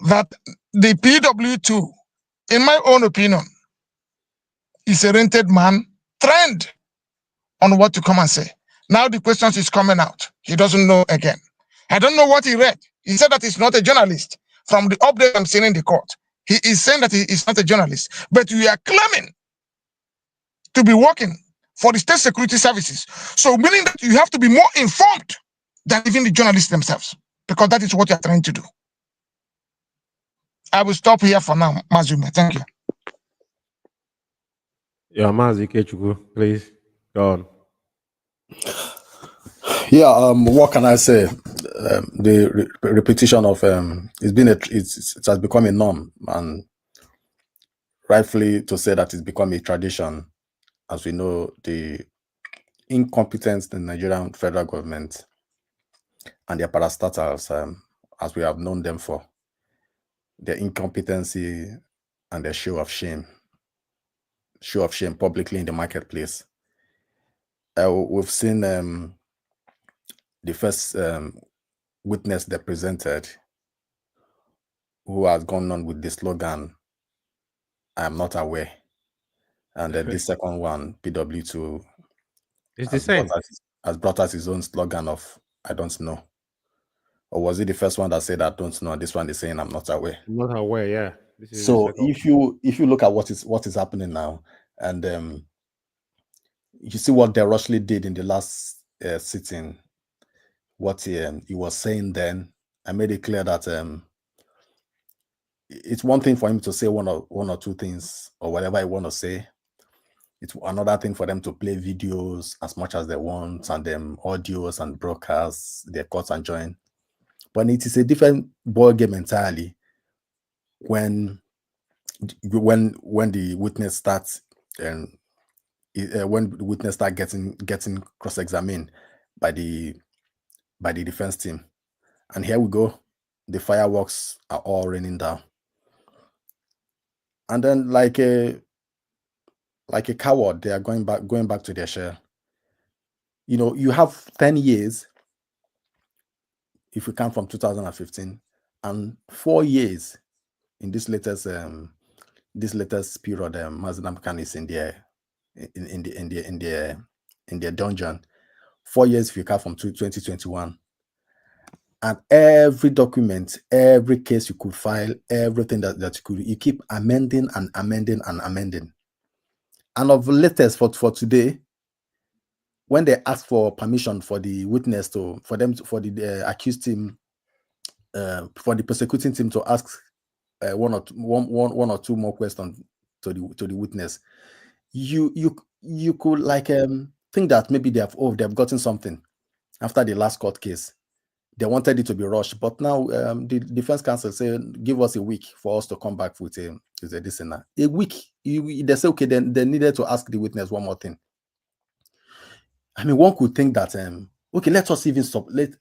that the PW2, in my own opinion, is a rented man trained on what to come and say. Now the questions is coming out. He doesn't know again. I don't know what he read. He said that he's not a journalist. From the update I'm seeing in the court, he is saying that he is not a journalist. But we are claiming to be working for the state security services. So meaning that you have to be more informed than even the journalists themselves, because that is what you're trying to do. I will stop here for now, Mazzi. Thank you. Yeah, Mazi Kechuku, please go on. Yeah, what can I say? The repetition of it has become a norm, and rightfully to say that it's become a tradition. As we know, the incompetence in the Nigerian federal government and their parastatals, as we have known them for, their incompetency and their show of shame publicly in the marketplace. We've seen the first witness they presented, who has gone on with the slogan, "I am not aware," and the second one, PW2, It's the same. has brought us his own slogan of "I don't know." Or was it the first one that said "I don't know"? And this one is saying "I'm not aware." I'm not aware, yeah. So if you look at what is happening now, and you see what De Rushley did in the last sitting, what he was saying then, I made it clear that it's one thing for him to say one or two things or whatever he want to say. It's another thing for them to play videos as much as they want, and them audios and broadcasts, their cuts and join. But it is a different ball game entirely when the witness starts and when the witness start getting cross-examined by the defense team. And here we go, the fireworks are all raining down, and then like a coward, they are going back to their shell. You know, you have 10 years if we count from 2015, and 4 years in this latest period. Mazzi Namdekan is in their dungeon. 4 years if you count from 2021, and every document, every case you could file, everything that you keep amending and amending and amending. And of the latest for today, when they ask for permission for the witness for the accused team, for the prosecuting team to ask one or two more questions to the witness, you could think that maybe they've gotten something after the last court case. They wanted it to be rushed, but now the defense counsel said, give us a week for us to come back with a listener. A week, they say, okay, then they needed to ask the witness one more thing. I mean, one could think that, okay, let us even stop. Let's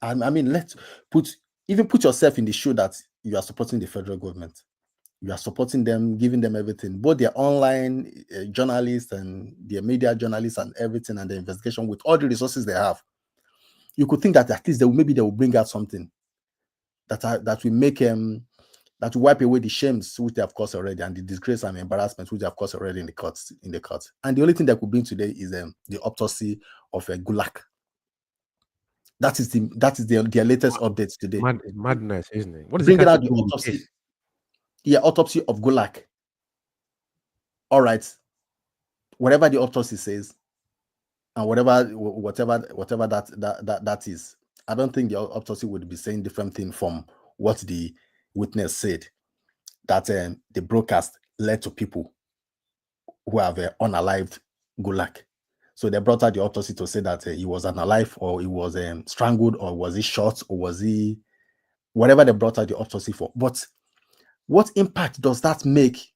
put yourself in the shoe that you are supporting the federal government. You are supporting them, giving them everything, both their online journalists and their media journalists and everything, and the investigation with all the resources they have. You could think that at least maybe they will bring out something that will make that will wipe away the shames which they have caused already, and the disgrace and embarrassment which they have caused already in the courts. And the only thing they could bring today is the autopsy of a Gulag. That is their latest updates today. Madness, isn't it? What is bringing out the autopsy? Yeah, autopsy of Gulag. All right, whatever the autopsy says, and whatever that is, I don't think the autopsy would be saying different thing from what the witness said, that the broadcast led to people who have unalived Gulag. So they brought out the autopsy to say that he was unalive, or he was strangled, or was he shot, or was he whatever they brought out the autopsy for. But what impact does that make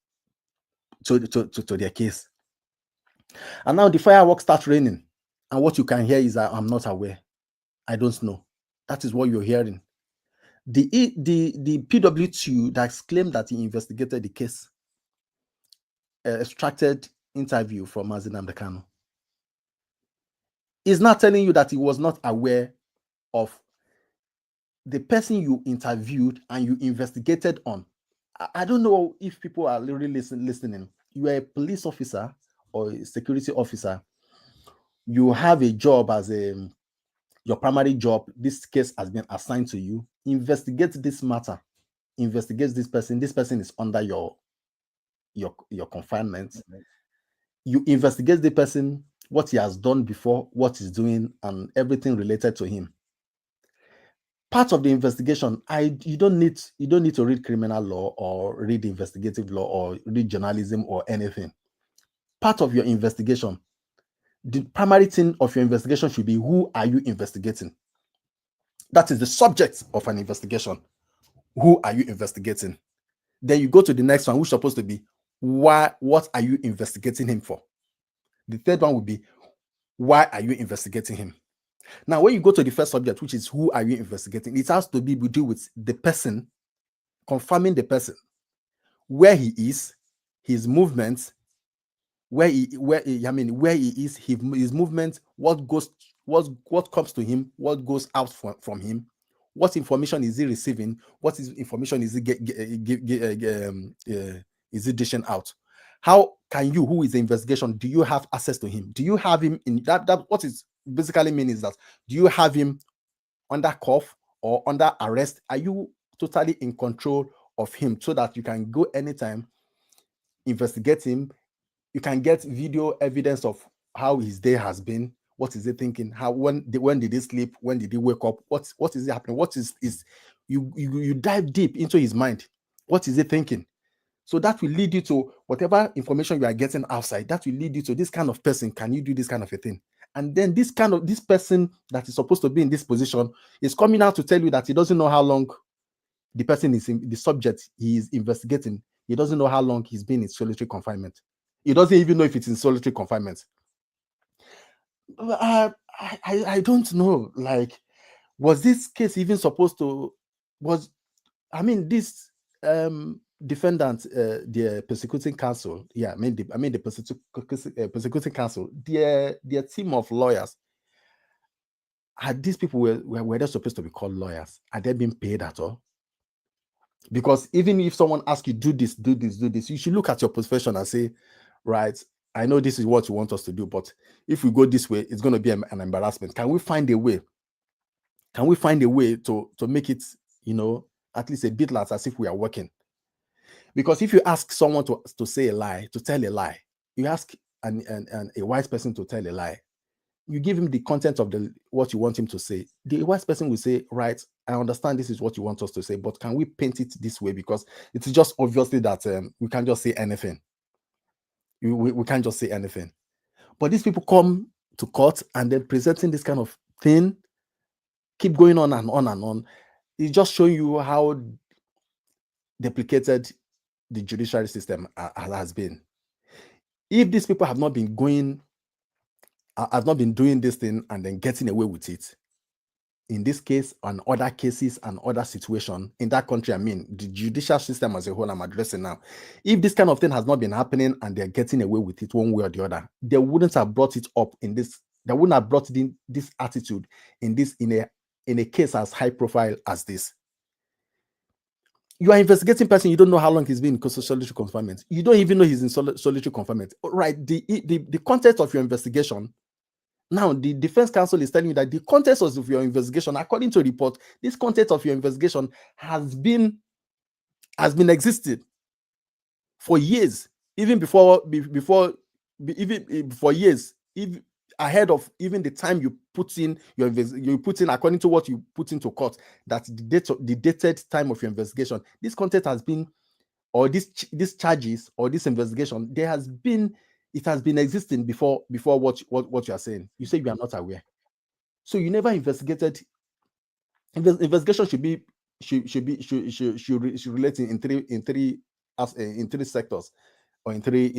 to their case? And now the fireworks start raining, and what you can hear is I'm not aware, I don't know. That is what you're hearing. The PW2 that's claimed that he investigated the case extracted interview from Mazi Namdekan is not telling you that he was not aware of the person you interviewed and you investigated on I don't know if people are really listening. You are a police officer or a security officer. You have a job as your primary job. This case has been assigned to you. Investigate this matter. Investigate this person. This person is under your confinement. Okay. You investigate the person, what he has done before, what he's doing, and everything related to him. Part of the investigation, you don't need to read criminal law or read investigative law or read journalism or anything. Part of your investigation, the primary thing of your investigation should be, who are you investigating? That is the subject of an investigation. Who are you investigating? Then you go to the next one, which is supposed to be, what are you investigating him for? The third one would be, why are you investigating him? Now, when you go to the first subject, which is who are you investigating, it has to be we do with the person, confirming the person, where he is, his movements, where he is, his movement, what comes to him, what goes out from him, what information is he receiving, what information is he dishing out. How can you, who is the investigation, do you have access to him? Do you have him in that what is basically mean is that, do you have him under cuff or under arrest? Are you totally in control of him so that you can go anytime, investigate him? You can get video evidence of how his day has been. What is he thinking? When did he sleep? When did he wake up? What is happening? What is you dive deep into his mind. What is he thinking? So that will lead you to whatever information you are getting outside. That will lead you to this kind of person. Can you do this kind of a thing? And then this person that is supposed to be in this position is coming out to tell you that he doesn't know how long the person is in the subject he is investigating. He doesn't know how long he's been in solitary confinement. He doesn't even know if it's in solitary confinement. I don't know. Like, was this case even supposed to? This defendant, the prosecuting counsel, the prosecuting counsel, their team of lawyers, had these people were they supposed to be called lawyers? Are they being paid at all? Because even if someone asks you, do this, you should look at your profession and say, right, I know this is what you want us to do, but if we go this way, it's going to be an embarrassment. Can we find a way? Can we find a way to make it, at least a bit less as if we are working? Because if you ask someone to say a lie, to tell a lie, you ask a wise person to tell a lie, you give him the content of what you want him to say. The wise person will say, right, I understand this is what you want us to say, but can we paint it this way? Because it's just obviously that we can't just say anything. We can't just say anything. But these people come to court and they're presenting this kind of thing, keep going on and on and on. It's just showing you how deplicated the judiciary system has been. If these people have not been doing this thing and then getting away with it, in this case and other cases and other situations in that country, the judicial system as a whole I'm addressing now, if this kind of thing has not been happening and they're getting away with it one way or the other, they wouldn't have brought it up in this. They wouldn't have brought in this attitude in a case as high profile as this. You are investigating person, you don't know how long he's been in solitary confinement. You don't even know he's in solitary confinement. Right? The context of your investigation. Now, the defense counsel is telling you that the context of your investigation, according to a report, this context of your investigation has been existed for years, even before years, even ahead of even the time you put in according to what you put into court, that the dated time of your investigation, this content has been, or these charges or this investigation, it has been existing before what you are saying. You say you are not aware, so you never investigated. Investigation should relate in three sectors, or in three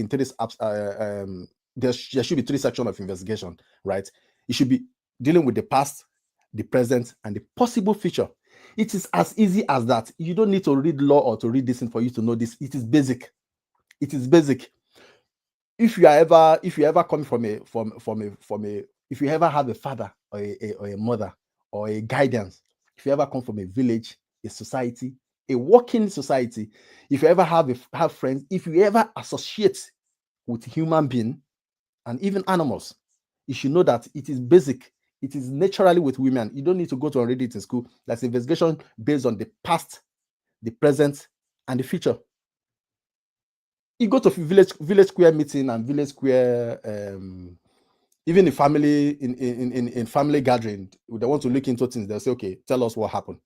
there should be three sections of investigation, right? It should be dealing with the past, the present, and the possible future. It is as easy as that. You don't need to read law or to read this for you to know this. It is basic. It is basic. If you ever come if you ever have a father or a mother or a guidance, if you ever come from a village, a society, a working society, if you ever have friends, if you ever associate with human being and even animals, you should know that it is basic. It is naturally with women. You don't need to go to read it in school. That's investigation based on the past, the present, and the future. You go to village square meeting and village square, even in family gathering, they want to look into things. They'll say, okay, tell us what happened.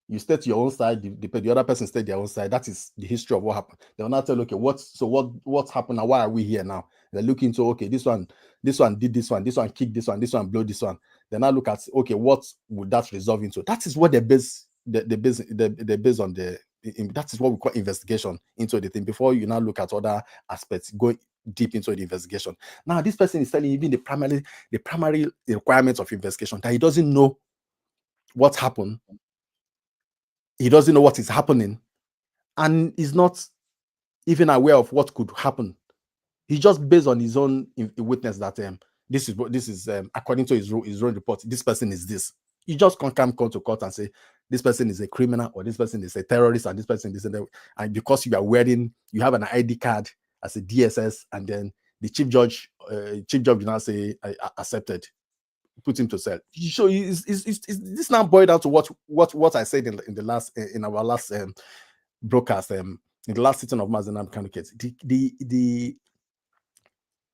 You state your own side, the other person state their own side. That is the history of what happened. They'll not tell, okay, what's happened and why are we here now? They look into, okay, this one did this one kicked this one blow this one. They now look at, okay, what would that resolve into? That is what they base on that is what we call investigation into the thing before you now look at other aspects, going deep into the investigation. Now, this person is telling you even the primary requirements of investigation, that he doesn't know what happened. He doesn't know what is happening, and is not even aware of what could happen. He just based on his own witness that this is according to his own report. This person is this. You just can't come to court and say this person is a criminal or this person is a terrorist and this person is and because you have an ID card as a DSS, and then the chief judge did not say I accepted, put him to cell. So this now boiled down to what I said in our last broadcast, in the last sitting of Mazzi case.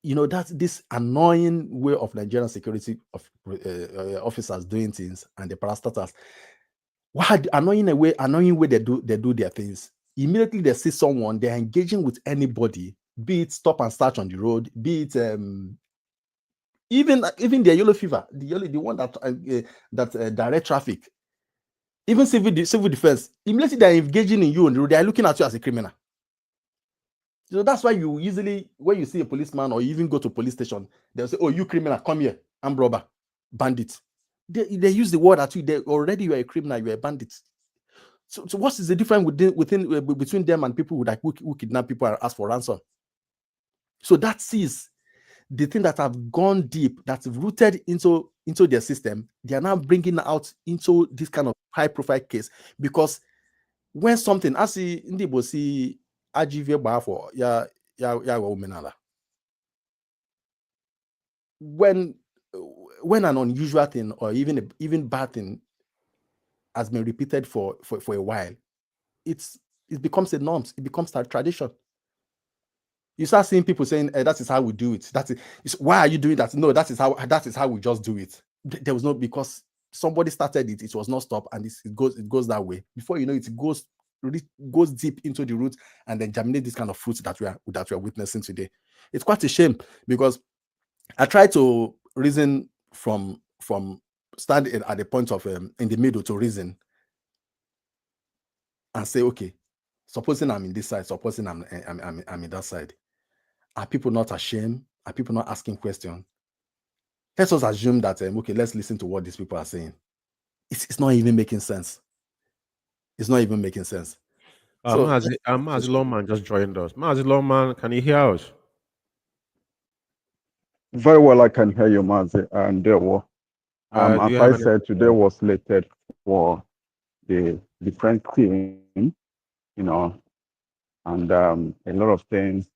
That this annoying way of Nigerian security officers doing things and the parastatals. What annoying way they do their things. Immediately they see someone, they're engaging with anybody, be it stop and start on the road, be it even the yellow fever, the one that direct traffic, even civil defense. Immediately they're engaging in you on the road, they're looking at you as a criminal. So that's why you usually, when you see a policeman or you even go to a police station, they'll say, oh, you criminal, come here, armed robber, bandit. They use the word at you. Already you are a criminal, you are a bandit. So what is the difference between them and people who kidnap people and ask for ransom? So that is the thing that have gone deep, that's rooted into their system. They are now bringing out into this kind of high-profile case, because when something, as Ndibo see, when an unusual thing or even bad thing has been repeated for a while, it becomes a norm. It becomes a tradition. You start seeing people saying, that is how we do it. Why are you doing that? No, that is how we just do it. There was no, because somebody started it, it was not stopped, and it goes that way. Before you know it, goes deep into the roots and then germinate this kind of fruits that we are witnessing today. It's quite a shame, because I try to reason from standing at the point of in the middle to reason and say, okay, supposing I'm in this side, supposing I'm in that side, are people not ashamed? Are people not asking questions? Let us assume that okay, let's listen to what these people are saying. It's not even making sense. It's not even making sense. Mazi Lawman just joined us. Mazi Lawman, can you hear us? Very well, I can hear you, Mazi. And as I said, today was slated for the different team, and a lot of things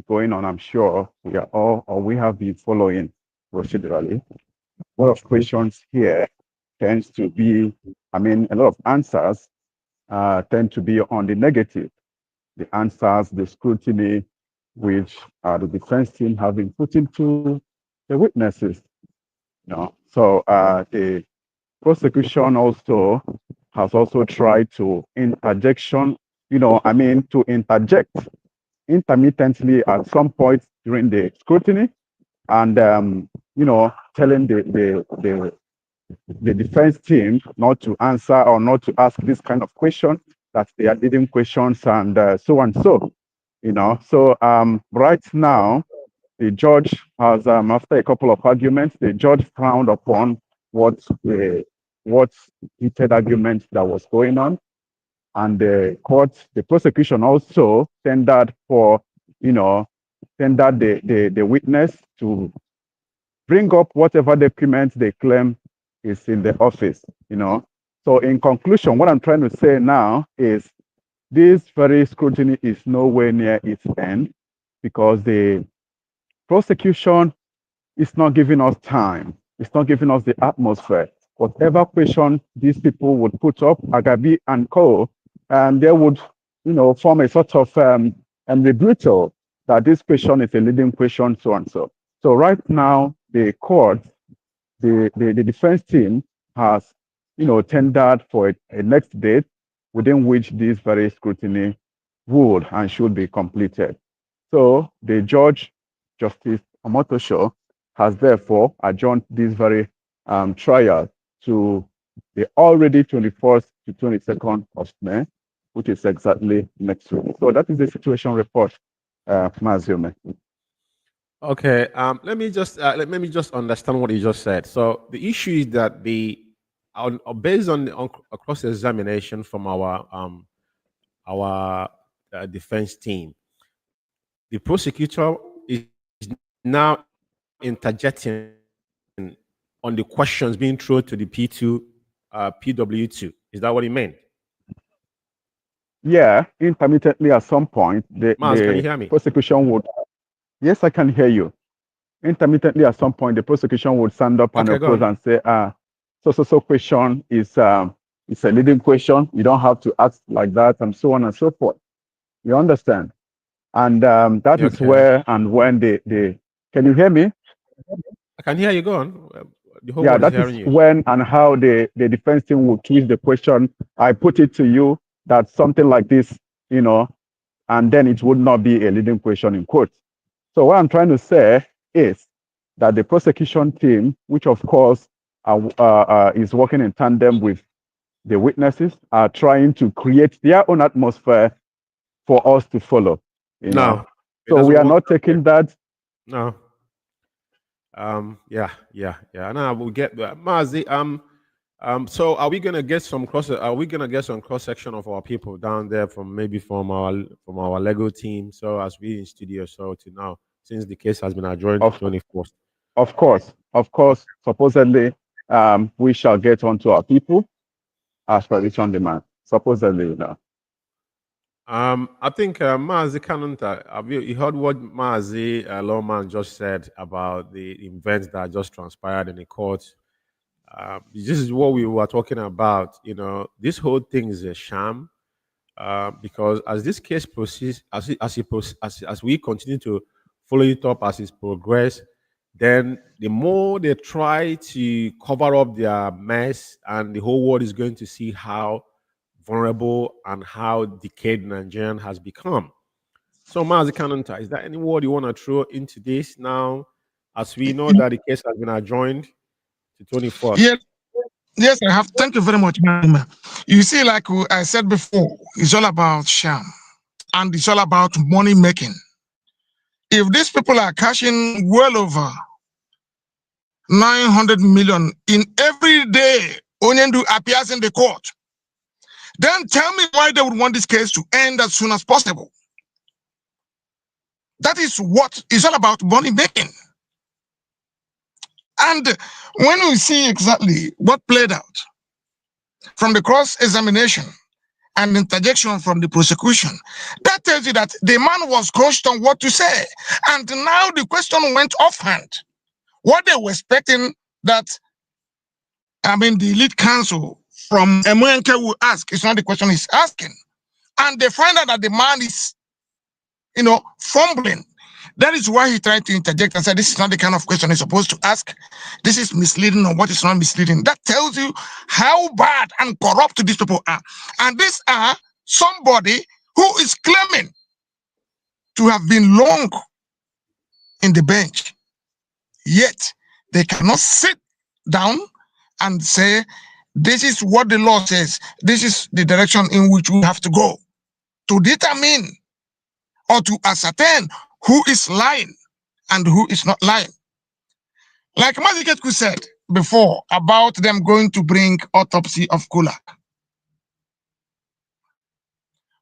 going on. I'm sure we have been following procedurally. A lot of questions here tends to be, a lot of answers tend to be on the negative. The answers, the scrutiny, which the defense team have been put into the witnesses. So the prosecution also has tried to to interject intermittently at some point during the scrutiny, and telling the defense team not to answer or not to ask this kind of question, that they are leading questions and so and so. So right now, the judge has, after a couple of arguments, the judge frowned upon what heated argument that was going on, and the prosecution also tendered the witness to bring up whatever document they claim is in the office. So in conclusion, what I'm trying to say now is this very scrutiny is nowhere near its end because the prosecution is not giving us time. It's not giving us the atmosphere. Whatever question these people would put up, Agabi and co, and they would, form a sort of rebuttal that this question is a leading question, so and so. So right now, the court, the defense team has, tendered for a next date within which this very scrutiny would and should be completed. So the judge, Justice Omotosho, has therefore adjourned this very trial to the already 21st to 22nd of May, which is exactly next week. So that is the situation report, Mazi. Okay, let me just understand what you just said. So the issue is that based on cross examination from our defense team, the prosecutor is now interjecting on the questions being thrown to the PW2. Is that what he meant? Yeah, intermittently at some point, Maz, can you hear me? prosecution would. Yes, I can hear you. Intermittently at some point, the prosecution would stand up and oppose and say, so question is it's a leading question. You don't have to ask like that, and so on and so forth. You understand? And that is where and when they can you hear me? I can hear you. Go on. The whole Yeah, world that is hearing is you. when and how the defense team will twist the question. I put it to you that something like this, and then it would not be a leading question in quotes. So what I'm trying to say is that the prosecution team, which of course is working in tandem with the witnesses, are trying to create their own atmosphere for us to follow. No. So we are not taking that. No. Yeah. Now we'll get Mazi. So are we gonna get some cross section of our people down there from our Lego team? So as we in studio, so to now, since the case has been adjourned to 24th. Of course. Supposedly, we shall get onto our people as per each on demand. Supposedly, I think Mazi Kanunta, have you heard what Mazi Lawman just said about the events that just transpired in the court? This is what we were talking about. This whole thing is a sham because as this case proceeds, as we continue to follow it up as it progresses, then the more they try to cover up their mess, and the whole world is going to see how vulnerable and how decayed Nigerian has become. So, Mazi Kanunta, is there any word you want to throw into this now, as we know that the case has been adjourned to 24th? Yes, I have. Thank you very much, ma'am. You see, like I said before, it's all about sham, and it's all about money making. If these people are cashing well over 900 million in every day, Onyendu appears in the court, then tell me why they would want this case to end as soon as possible. That is what is all about, money making. And when we see exactly what played out from the cross-examination and interjection from the prosecution, that tells you that the man was coached on what to say. And now the question went offhand. What they were expecting that, the lead counsel from MNK will ask, it's not the question he's asking. And they find out that the man is, fumbling. That is why he tried to interject and said, this is not the kind of question he's supposed to ask. This is misleading, or what is not misleading. That tells you how bad and corrupt these people are. And these are somebody who is claiming to have been long in the bench. Yet, they cannot sit down and say, this is what the law says. This is the direction in which we have to go to determine or to ascertain who is lying and who is not lying. Like Mazzi said before about them going to bring autopsy of Kulak.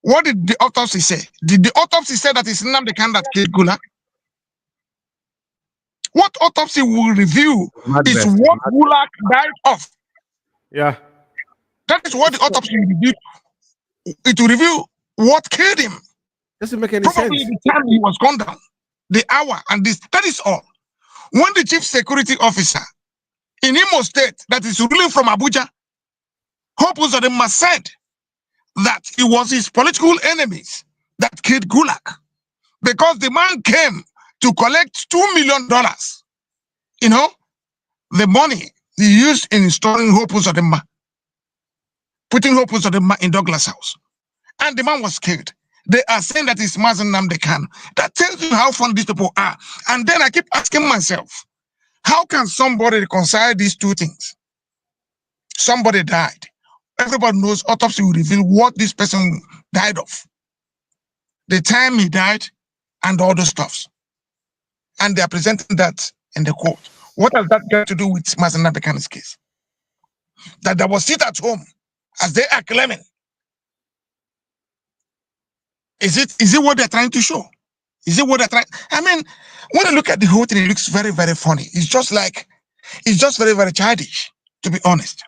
What did the autopsy say? Did the autopsy say that it's Nnamdi Kanu that killed Kulak? What autopsy will reveal is what Kulak died of. Yeah. That is what the autopsy will reveal. It will reveal what killed him. Doesn't make any Probably sense. the time he was gunned down, the hour, and this. That is all. When the chief security officer in Imo State, that is ruling from Abuja, Hope Uzodinma, said that it was his political enemies that killed Gulak, because the man came to collect $2 million. You know, the money he used in installing Hope Uzodinma, putting Hope Uzodinma in Douglas House, and the man was killed. They are saying that it's Mazi Nnamdi Kanu. That tells you how fun these people are. And then I keep asking myself, how can somebody reconcile these two things? Somebody died. Everybody knows autopsy will reveal what this person died of, the time he died, and all the stuffs. And they are presenting that in the court. What has that got to do with Mazi Nnamdi Kanu's case? That there was sit at home, as they are claiming. Is it what they're trying to show? Is it what they're trying? I mean, when you look at the whole thing, it looks very, very funny. It's just very, very childish, to be honest.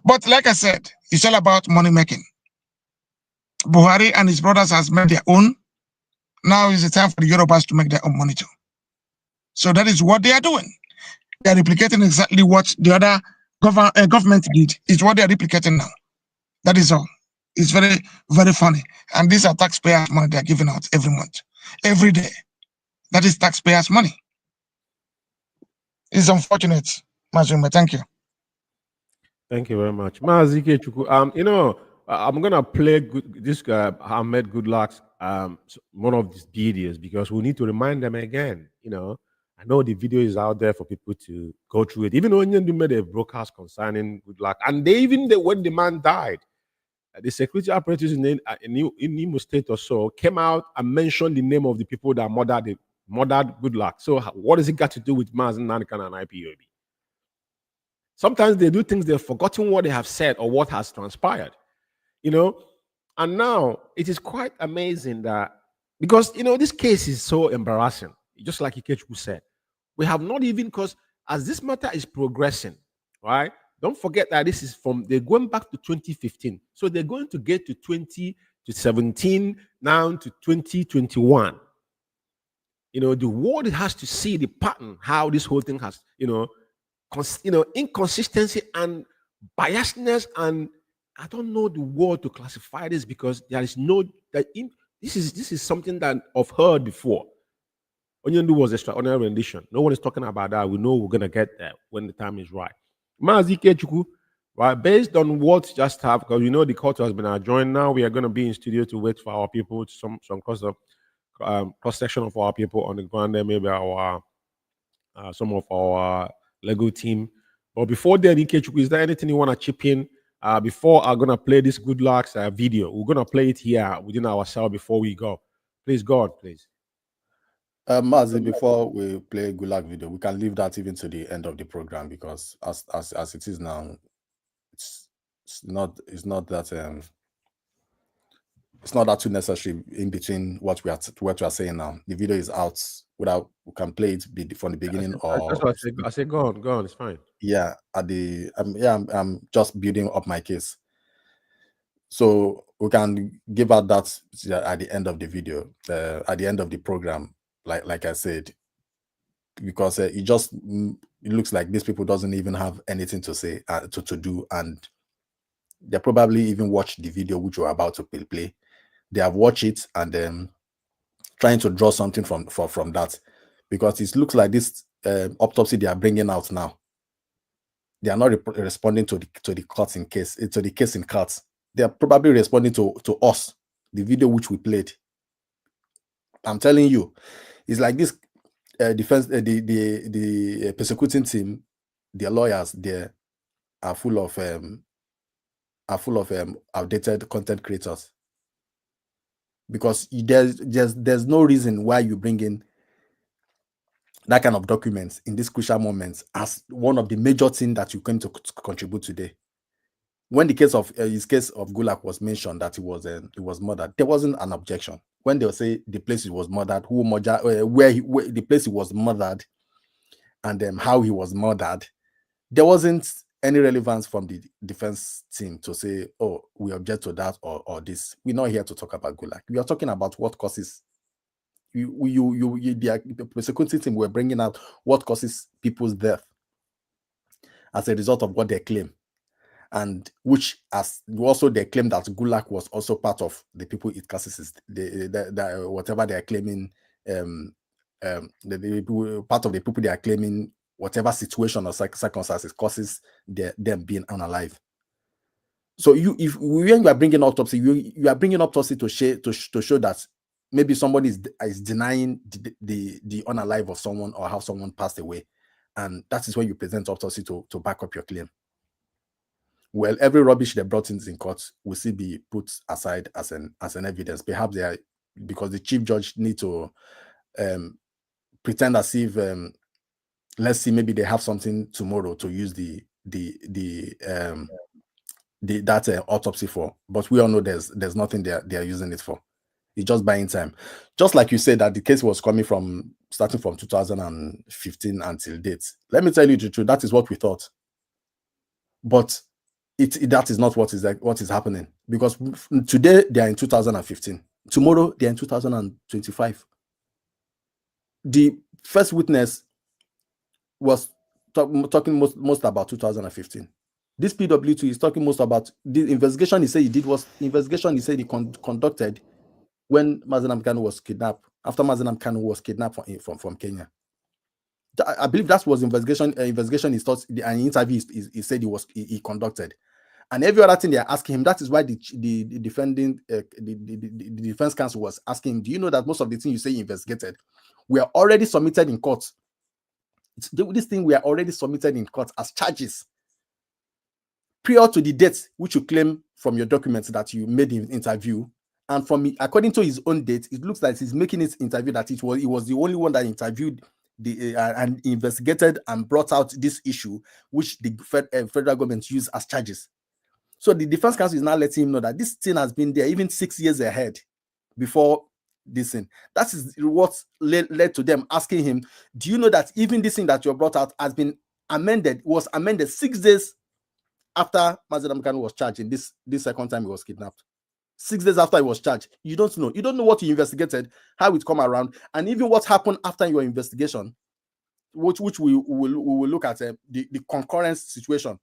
But like I said, it's all about money making. Buhari and his brothers has made their own. Now is the time for the Yorubas to make their own money too. So that is what they are doing. They are replicating exactly what the other government did. It's what they are replicating now. That is all. It's very, very funny. And these are taxpayers' money they are giving out every month, every day. That is taxpayers' money. It's unfortunate, Mazumba. Thank you. Thank you very much. Mazi Ikechukwu, you know, I'm going to play this guy, Ahmed Goodluck's, one of these videos, because we need to remind them again, you know. I know the video is out there for people to go through it. Even when you made a broadcast concerning Goodluck, and they even when the man died, the security apparatus in Imo State or so came out and mentioned the name of the people that murdered Goodluck. So what has it got to do with Mazi Nnamdi Kanu and IPOB? Sometimes they do things, they've forgotten what they have said or what has transpired, you know. And now it is quite amazing that, because, you know, this case is so embarrassing, just like Ikechukwu said. We have not even, because as this matter is progressing, right? Don't forget that this is they're going back to 2015. So they're going to get to 2017, now to 2021. You know, the world has to see the pattern, how this whole thing has, you know, inconsistency and biasness, and I don't know the word to classify this, because there is this is something that I've heard before. Onyendu was extraordinary rendition. No one is talking about that. We know we're gonna get there when the time is right. Mazi Ikechukwu, right? Based on what just happened, because we know the court has been adjourned. Now we are going to be in studio to wait for our people, some cross section of our people on the ground there, maybe our some of our Lego team. But before then, Ikechukwu, is there anything you want to chip in before I'm gonna play this Goodluck's video? We're gonna play it here within ourselves before we go. Please, God, please. Mazi, before we play Goodluck video, we can leave that even to the end of the program, because as it is now, it's not that too necessary in between what we are saying now. The video is out. We can play it from the beginning. That's what I say. Go on. It's fine. Yeah, I'm just building up my case, so we can give out that at the end of the video, at the end of the program. Like I said, because it looks like these people doesn't even have anything to say to do, and they probably even watched the video which we're about to play. They have watched it and then trying to draw something from that, because it looks like this autopsy they are bringing out now, they are not responding to the court in case to the case in court. They are probably responding to us, the video which we played. I'm telling you. It's like this defense, the prosecuting team, their lawyers there are full of outdated content creators. Because there's no reason why you bring in that kind of documents in these crucial moments as one of the major things that you came to contribute today. When the case of his case of Goodluck was mentioned that he was murdered, there wasn't an objection. When they say the place he was murdered, where the place he was murdered, and how he was murdered, there wasn't any relevance from the defense team to say, oh, we object to that or this. We're not here to talk about Gulag. We are talking about what causes the persecuting team were bringing out what causes people's death as a result of what they claim, and which as also they claim that Gulag was also part of the people it causes, whatever they are claiming, the part of the people they are claiming, whatever situation or circumstances causes them being unalive. So when you are bringing autopsy, you are bringing autopsy to show that maybe somebody is denying the unalive of someone or how someone passed away, and that is when you present autopsy to back up your claim. Well, every rubbish they brought in court will still be put aside as an evidence. Perhaps they are, because the chief judge need to pretend as if let's see, maybe they have something tomorrow to use that autopsy for. But we all know there's nothing they are using it for. It's just buying time. Just like you said that the case was coming starting from 2015 until date. Let me tell you the truth. That is what we thought. But that is not what is happening, because today they are in 2015. Tomorrow they are in 2025. The first witness was talking most about 2015. This PW2 is talking most about the investigation he said he did was investigation he said he conducted when Mazi Kanu was kidnapped, after Mazi Kanu was kidnapped from Kenya. I believe that was investigation he thought, an interview he said he conducted. And every other thing they are asking him, that is why the defense counsel was asking him, do you know that most of the things you say you investigated were already submitted in court? This thing we are already submitted in court as charges prior to the date which you claim from your documents that you made in interview. And according to his own date, it looks like he's making his interview that he was the only one that interviewed and investigated and brought out this issue, which the federal government used as charges. So the defense counsel is now letting him know that this thing has been there even 6 years ahead before this thing. That is what led to them asking him, do you know that even this thing that you brought out was amended 6 days after Mazi Kanu was charged in this second time he was kidnapped? 6 days after he was charged. You don't know what you investigated, how it come around, and even what happened after your investigation, which we will look at the concurrent situation.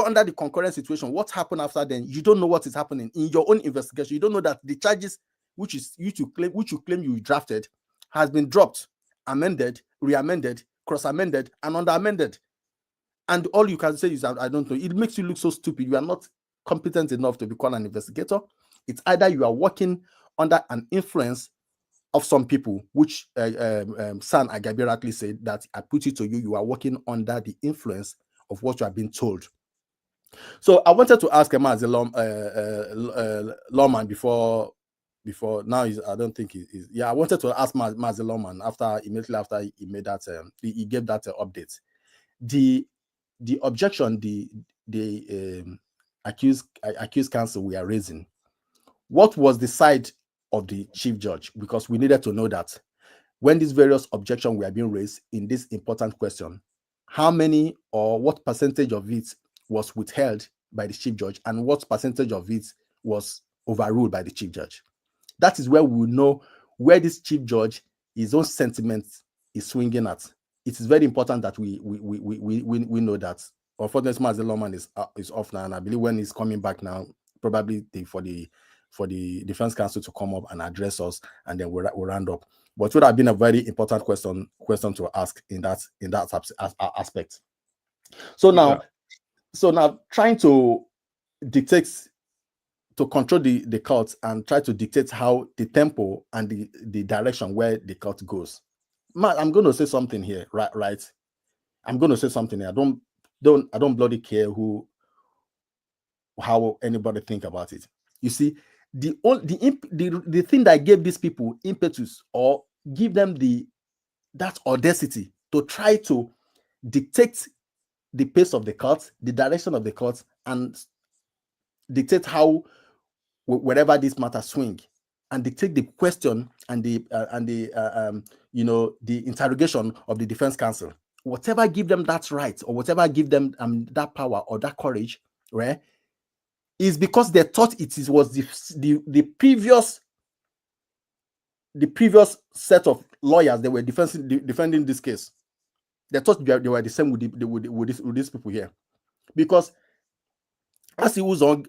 Under the concurrent situation, what happened after then? You don't know what is happening in your own investigation. You don't know that the charges which you claim you drafted has been dropped, amended, re-amended, cross-amended, and under-amended. And all you can say is, I don't know. It makes you look so stupid. You are not competent enough to become an investigator. It's either you are working under an influence of some people, which San Agabi rightly said that I put it to you, you are working under the influence of what you have been told. So I wanted to ask him as a lawman before now. I don't think he's. Yeah, I wanted to ask Mazi lawman immediately after he made that he gave that update. The objection the accused counsel we are raising, what was the side of the chief judge? Because we needed to know that when these various objections were being raised in this important question, how many or what percentage of it was withheld by the chief judge and what percentage of it was overruled by the chief judge. That is where we will know where this chief judge, his own sentiments is swinging at. It is very important that we know that. Unfortunately, Mazi Lawman is off now, and I believe when he's coming back now, probably for the defense counsel to come up and address us, and then we'll round up. But it would have been a very important question to ask in that aspect. So now trying to control the court and try to dictate how the tempo and the direction where the court goes. Man, I'm going to say something here, right? I'm going to say something here. I don't bloody care how anybody think about it. You see, the thing that gave these people impetus or give them that audacity to try to dictate the pace of the court, the direction of the court, and dictate how wherever this matter swing, and dictate the question and the interrogation of the defense counsel whatever give them that right, or whatever give them that power or that courage, right, is because they thought was the previous set of lawyers that were defending this case. They thought they were the same with these people here, because as he was on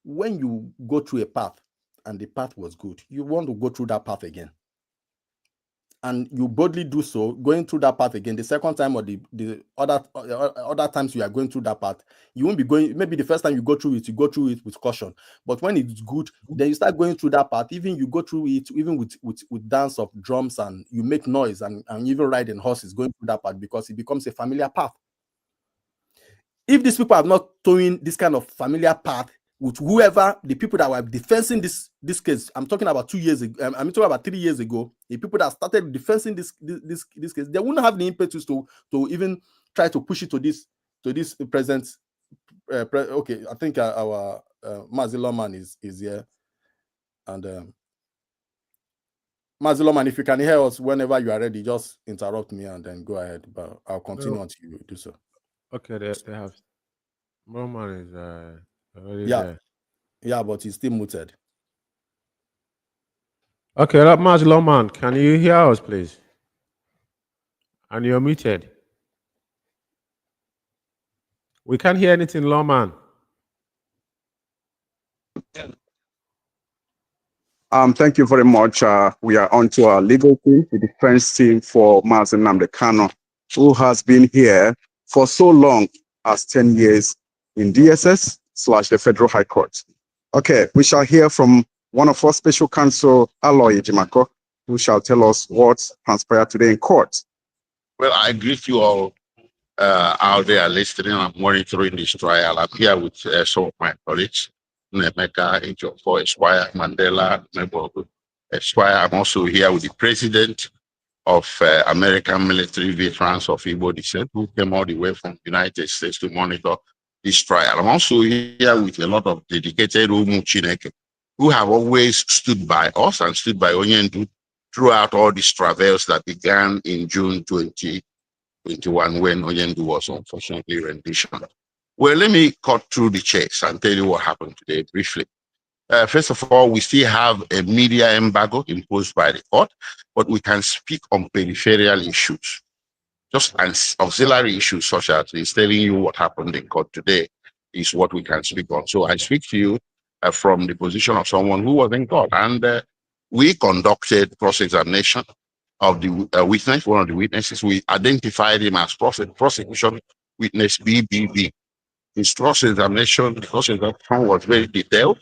when you go through a path and the path was good, you want to go through that path again. And you boldly do so, going through that path again. The second time or the other times you are going through that path, you won't be going. Maybe the first time you go through it with caution. But when it's good, then you start going through that path. Even you go through it, even with dance of drums, and you make noise, and even riding horses going through that path, because it becomes a familiar path. If these people are not towing this kind of familiar path with whoever, the people that were defending this case, I'm talking about 2 years ago, I'm talking about 3 years ago, the people that started defending this case, they wouldn't have the impetus to even try to push it to this present. Okay, I think our Mazzi Lawman is here, and Mazzi Lawman, if you can hear us whenever you are ready, just interrupt me and then go ahead. But I'll continue until you do so. Okay, they have. Lawman is already there. Yeah, but he's still muted. Okay, Mazzi Lawman, can you hear us, please? And you're muted. We can't hear anything, Lawman. Thank you very much. We are on to our legal team, the defense team for Mazi Nnamdi Kanu, who has been here for so long as 10 years in DSS/the Federal High Court. Okay, we shall hear from one of our special counsel, Aloy Jimako, who shall tell us what transpired today in court. Well, I greet you all out there listening and monitoring this trial. I'm here with some of my colleagues, Nemeka, Ejiofor, Esquire, Mandela, Mebogu, Esquire. I'm also here with the president of American Military Veterans of Igbo descent, who came all the way from the United States to monitor this trial. I'm also here with a lot of dedicated Umu Chineke, who have always stood by us and stood by Onyendu throughout all these travails that began in June 2021 when Onyendu was unfortunately renditioned. Well, let me cut through the chase and tell you what happened today briefly. First of all, we still have a media embargo imposed by the court, but we can speak on peripheral issues. Just auxiliary issues such as is telling you what happened in court today is what we can speak on. So I speak to you from the position of someone who was in court, and we conducted cross-examination of the witness, one of the witnesses. We identified him as prosecution witness BBB. His cross-examination was very detailed,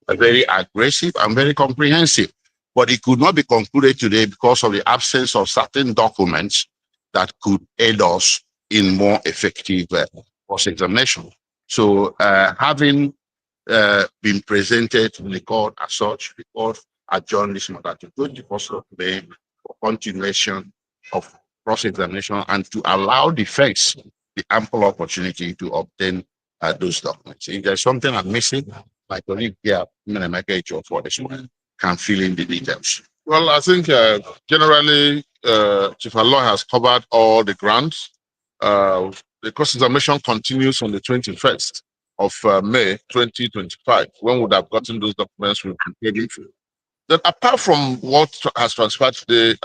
very aggressive, and very comprehensive. But it could not be concluded today because of the absence of certain documents that could aid us in more effective cross-examination. So having been presented to the court as such, the court adjourned this matter to 21st of May for continuation of cross-examination and to allow defense the ample opportunity to obtain those documents. If there's something I'm missing, my colleague here, Nemeka Ejiofor, this one can fill in the details. Well, I think generally, Chief Allah has covered all the grounds. The cross-examination continues on the 21st of May 2025, when we would have gotten those documents we prepared for. Then apart from what has transpired today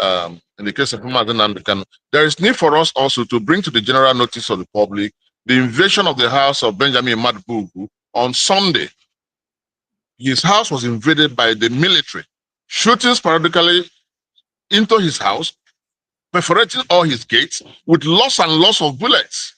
in the case of Mazi Nnamdi Kanu, there is need for us also to bring to the general notice of the public the invasion of the house of Benjamin Madbugu on Sunday. His house was invaded by the military, shooting sporadically into his house, perforating all his gates with loss and loss of bullets.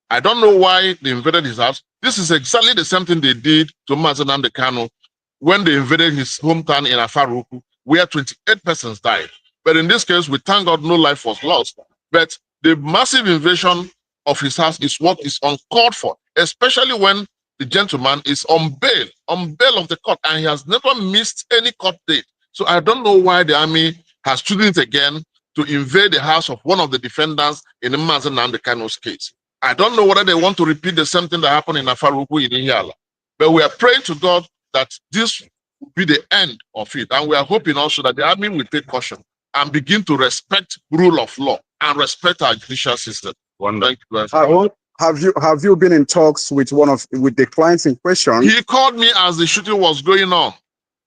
I don't know why they invaded his house. This is exactly the same thing they did to Mazi Nnamdi Kanu when they invaded his hometown in Afaruku, where 28 persons died. But in this case, we thank God no life was lost. But the massive invasion of his house is what is uncalled for, especially when the gentleman is on bail of the court, and he has never missed any court date. So I don't know why the army has chosen it again to invade the house of one of the defendants in the Mazi Nnamdi Kanu's case. I don't know whether they want to repeat the same thing that happened in Afaruku in Ihiala. But we are praying to God that this will be the end of it. And we are hoping also that the army will take caution and begin to respect rule of law and respect our judicial system. Thank you very much. Have you been in talks with with the clients in question? He called me as the shooting was going on.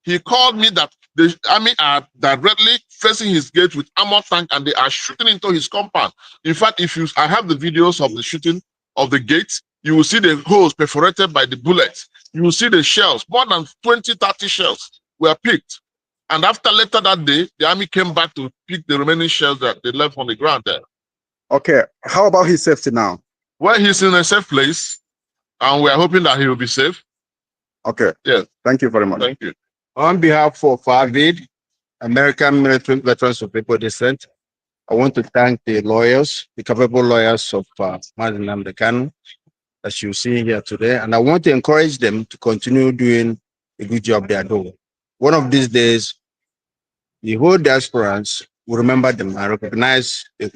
He called me that the army are directly facing his gate with armor tank and they are shooting into his compound. In fact, I have the videos of the shooting of the gate. You will see the holes perforated by the bullets. You will see the shells. More than 20, 30 shells were picked. And later that day, the army came back to pick the remaining shells that they left on the ground there. Okay, how about his safety now? Well, he's in a safe place, and we are hoping that he will be safe. Okay. Yes. Thank you very much. Thank you. On behalf of AVID, American Military Veterans of People Descent, I want to thank the lawyers, the capable lawyers of Mazzi Kanu, as you see here today, and I want to encourage them to continue doing a good job they are doing. One of these days, the whole diasporans will remember them and recognize the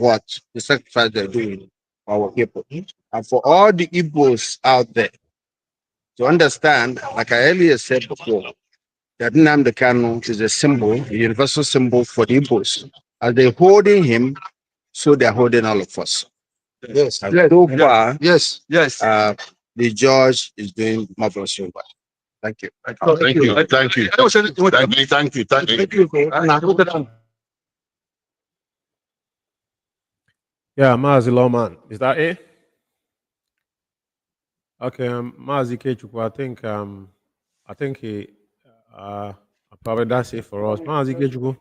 sacrifice they're doing for our people. And for all the Igbos out there to understand, like I earlier said before, that Nnamdi Kanu is a symbol, a universal symbol for the Igbos. As they're holding him, so they're holding all of us. Yes. And so far, Yes. the judge is doing marvelous work. Thank you. Thank you. Thank you. Thank you. Yeah, Mazi Lawman, is that it? Okay, Mazi Kechuku, I think he probably that's it for us. Mazi Kechuku,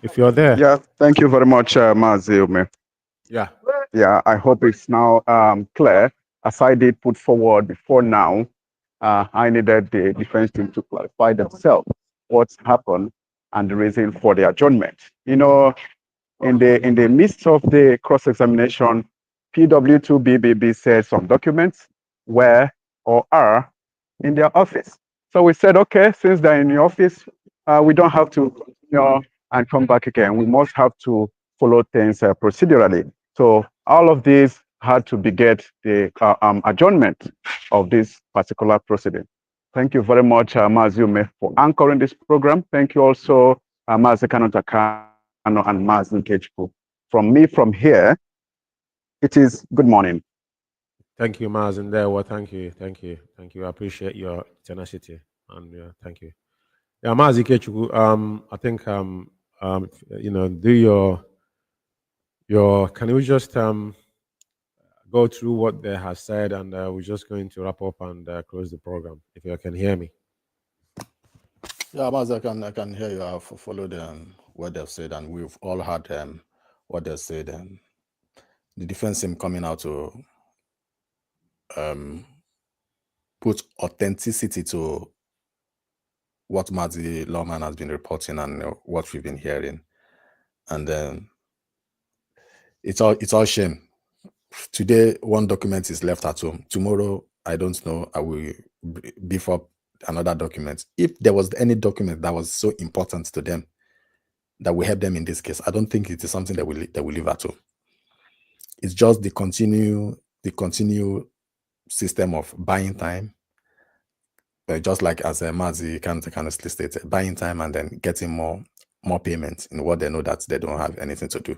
if you're there. Yeah, thank you very much, Mazi Umeh. Yeah. Yeah, I hope it's now clear. As I did put forward before now, I needed the defense team to clarify themselves what's happened and the reason for the adjournment. You know, in the midst of the cross-examination, PW2BBB said some documents were or are in their office. So we said, okay, since they're in the office, we don't have to, and come back again. We must have to follow things procedurally. So all of these had to beget the adjournment of this particular proceeding. Thank you very much, Mazi Umeh, for anchoring this program. Thank you also, Mazi Kanu and Mazi Kechuku. From me from here, it is good morning. Thank you, Maz, and there. Well, thank you. I appreciate your tenacity, and thank you. Yeah, Mazi Kechuku. I think do your. Can we just go through what they have said, and we're just going to wrap up and close the program. If you can hear me. Yeah, Mazi, I can hear you. I've followed what they've said, and we've all heard what they said. The defense team coming out to put authenticity to what Mazi Lawman has been reporting and what we've been hearing, and then it's all shame. Today, one document is left at home. Tomorrow, I don't know. I will beef up another document. If there was any document that was so important to them that will help them in this case, I don't think it is something that will leave at home. It's just the continue system of buying time, just like as Mazi Kanu stated, buying time and then getting more payments in what they know that they don't have anything to do.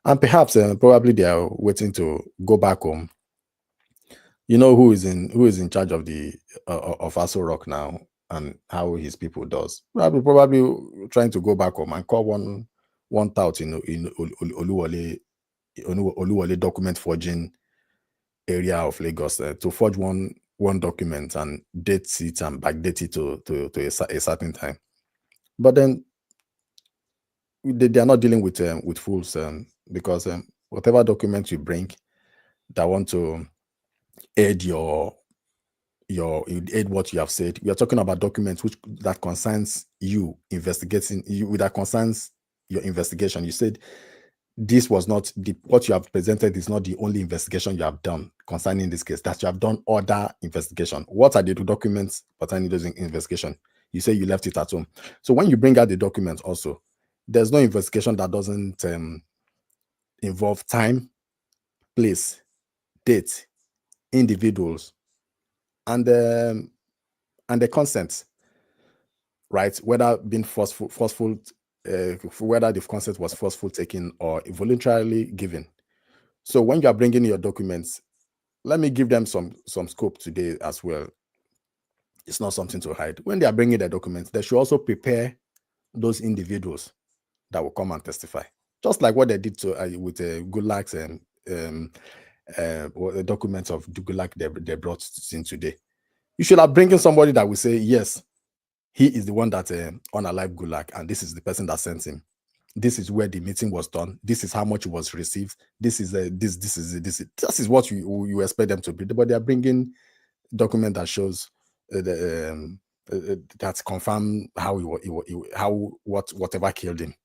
And perhaps probably they are waiting to go back home. You know who is in charge of the of Aso Rock now and how his people does. Probably trying to go back home and call one tout in Oluwole document forging area of Lagos to forge one document and date it and backdate it to a certain time. But then they are not dealing with fools because whatever document you bring that want to aid aid what you have said, we are talking about documents that concerns you investigating you, that concerns your investigation. You said this was not what you have presented is not the only investigation you have done concerning this case, that you have done other investigation. What are the documents pertaining to those investigation? You say you left it at home. So when you bring out the documents also, there's no investigation that doesn't involve time, place, date, individuals, and the consent, right? Whether being forceful whether the consent was forceful taken or voluntarily given. So when you are bringing your documents, let me give them some scope today as well. It's not something to hide. When they are bringing their documents, they should also prepare those individuals that will come and testify, just like what they did to with Gulag's documents of the Gulag they brought in today. You should have bringing somebody that will say, yes, he is the one that unalived Gulag, and this is the person that sent him. This is where the meeting was done. This is how much it was received. This is this is what you expect them to be. But they are bringing document that shows that confirm how whatever killed him.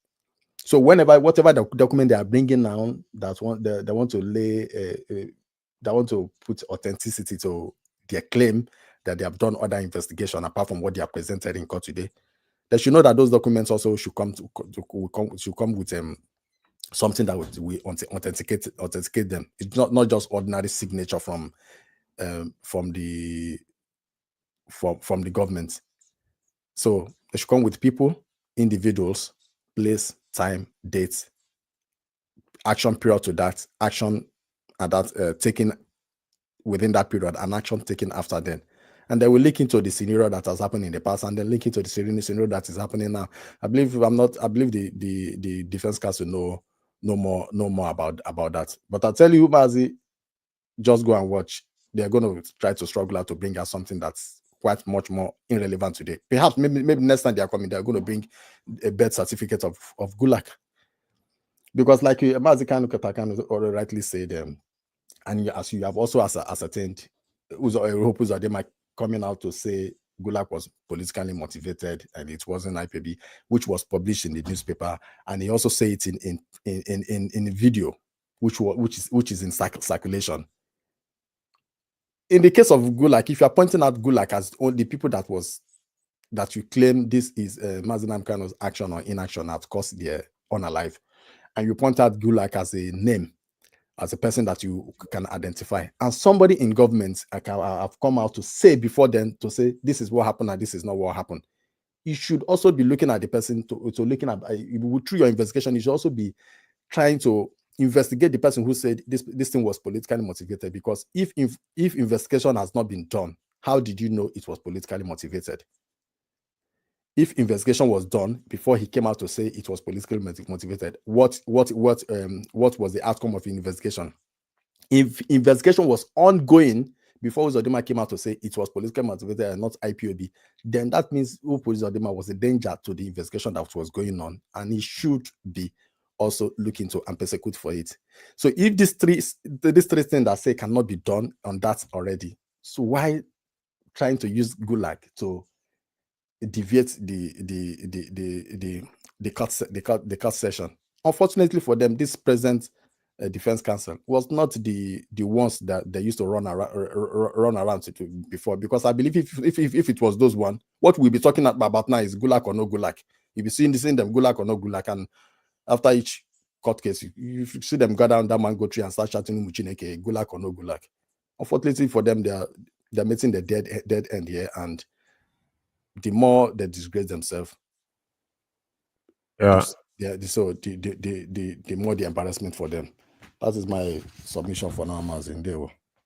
So whatever the document they are bringing now, they want to lay, they want to put authenticity to their claim that they have done other investigation apart from what they are presented in court today. They should know that those documents also should come with something that will authenticate them. It's not just ordinary signature from the government. So they should come with people, individuals, place, time, date, action period to that, action and that taken within that period, and action taken after then. And they will link into the scenario that has happened in the past, and then link into the scenario that is happening now. I believe the defense counsel know more about that. But I tell you, Mazi, just go and watch. They're going to try to struggle out to bring out something that's quite much more irrelevant today. Perhaps maybe next time they are coming, they're going to bring a birth certificate of Gulag. Because like Mazi Kanu already rightly said, and as you have also ascertained, Uzodimma coming out to say Gulag was politically motivated and it wasn't IPB, which was published in the newspaper, and he also said it in video, which is in circulation. In the case of Gulag, if you are pointing out Gulag as the people that you claim this is Mazi Kano's action or inaction, of course they're unalive, and you point out Gulag as a name, as a person that you can identify, and somebody in government have come out to say before then, to say this is what happened and this is not what happened, you should also be looking at the person to looking at through your investigation. You should also be trying to investigate the person who said this thing was politically motivated, because if investigation has not been done, how did you know it was politically motivated? If investigation was done before he came out to say it was politically motivated, what was the outcome of the investigation? If investigation was ongoing before Uzodimma came out to say it was politically motivated and not IPOB, then that means Uzodimma was a danger to the investigation that was going on, and he should be also looking to and persecute for it. So if these three things that say cannot be done on that already, so why trying to use Gulag to deviate the court session? Unfortunately for them, this present defense counsel was not the ones that they used to run around to before, because I believe if it was those one, what we'll be talking about now is Gulag or no Gulag. You'll be seeing them Gulag or no Gulag, and after each court case, you see them go down that mango tree and start shouting Muchineke, Gulag or no Gulag. Unfortunately for them, they're meeting the dead end here, and the more they disgrace themselves, so the more the embarrassment for them. That is my submission for now, Mazi.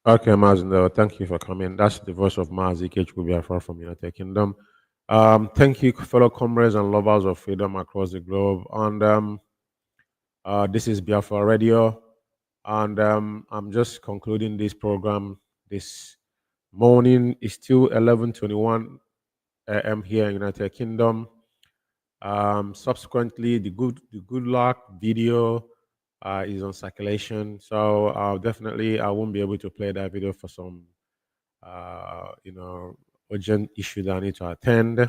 Okay, Mazi, thank you for coming. That's the voice of Mazi Biafra from United Kingdom. Thank you, fellow comrades and lovers of freedom across the globe. And this is Biafra Radio, and I'm just concluding this program this morning. It's still 11:21 a.m. here in United Kingdom. Subsequently, the good luck video is on circulation, so definitely I won't be able to play that video for some urgent issue that I need to attend.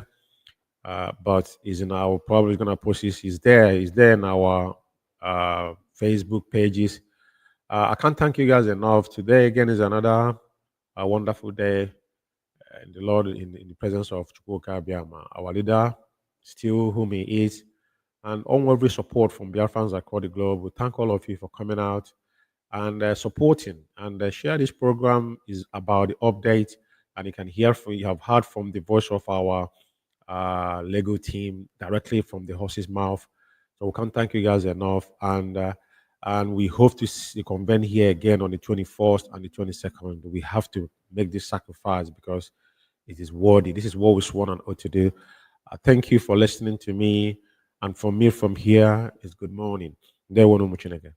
But is in our probably gonna post this. Is there in our Facebook pages. I can't thank you guys enough. Today again is another wonderful day in the Lord, in the presence of Chukwuka Abiyama, our leader, still whom he is, and unwavering support from Biafrans across the globe. We thank all of you for coming out and supporting and share. This program is about the update, and you have heard from the voice of our Lego team directly from the horse's mouth. So we can't thank you guys enough. And we hope to convene here again on the 21st and the 22nd. We have to make this sacrifice because it is worthy. This is what we sworn an oath to do. Thank you for listening to me. And for me from here is good morning. There won't much again.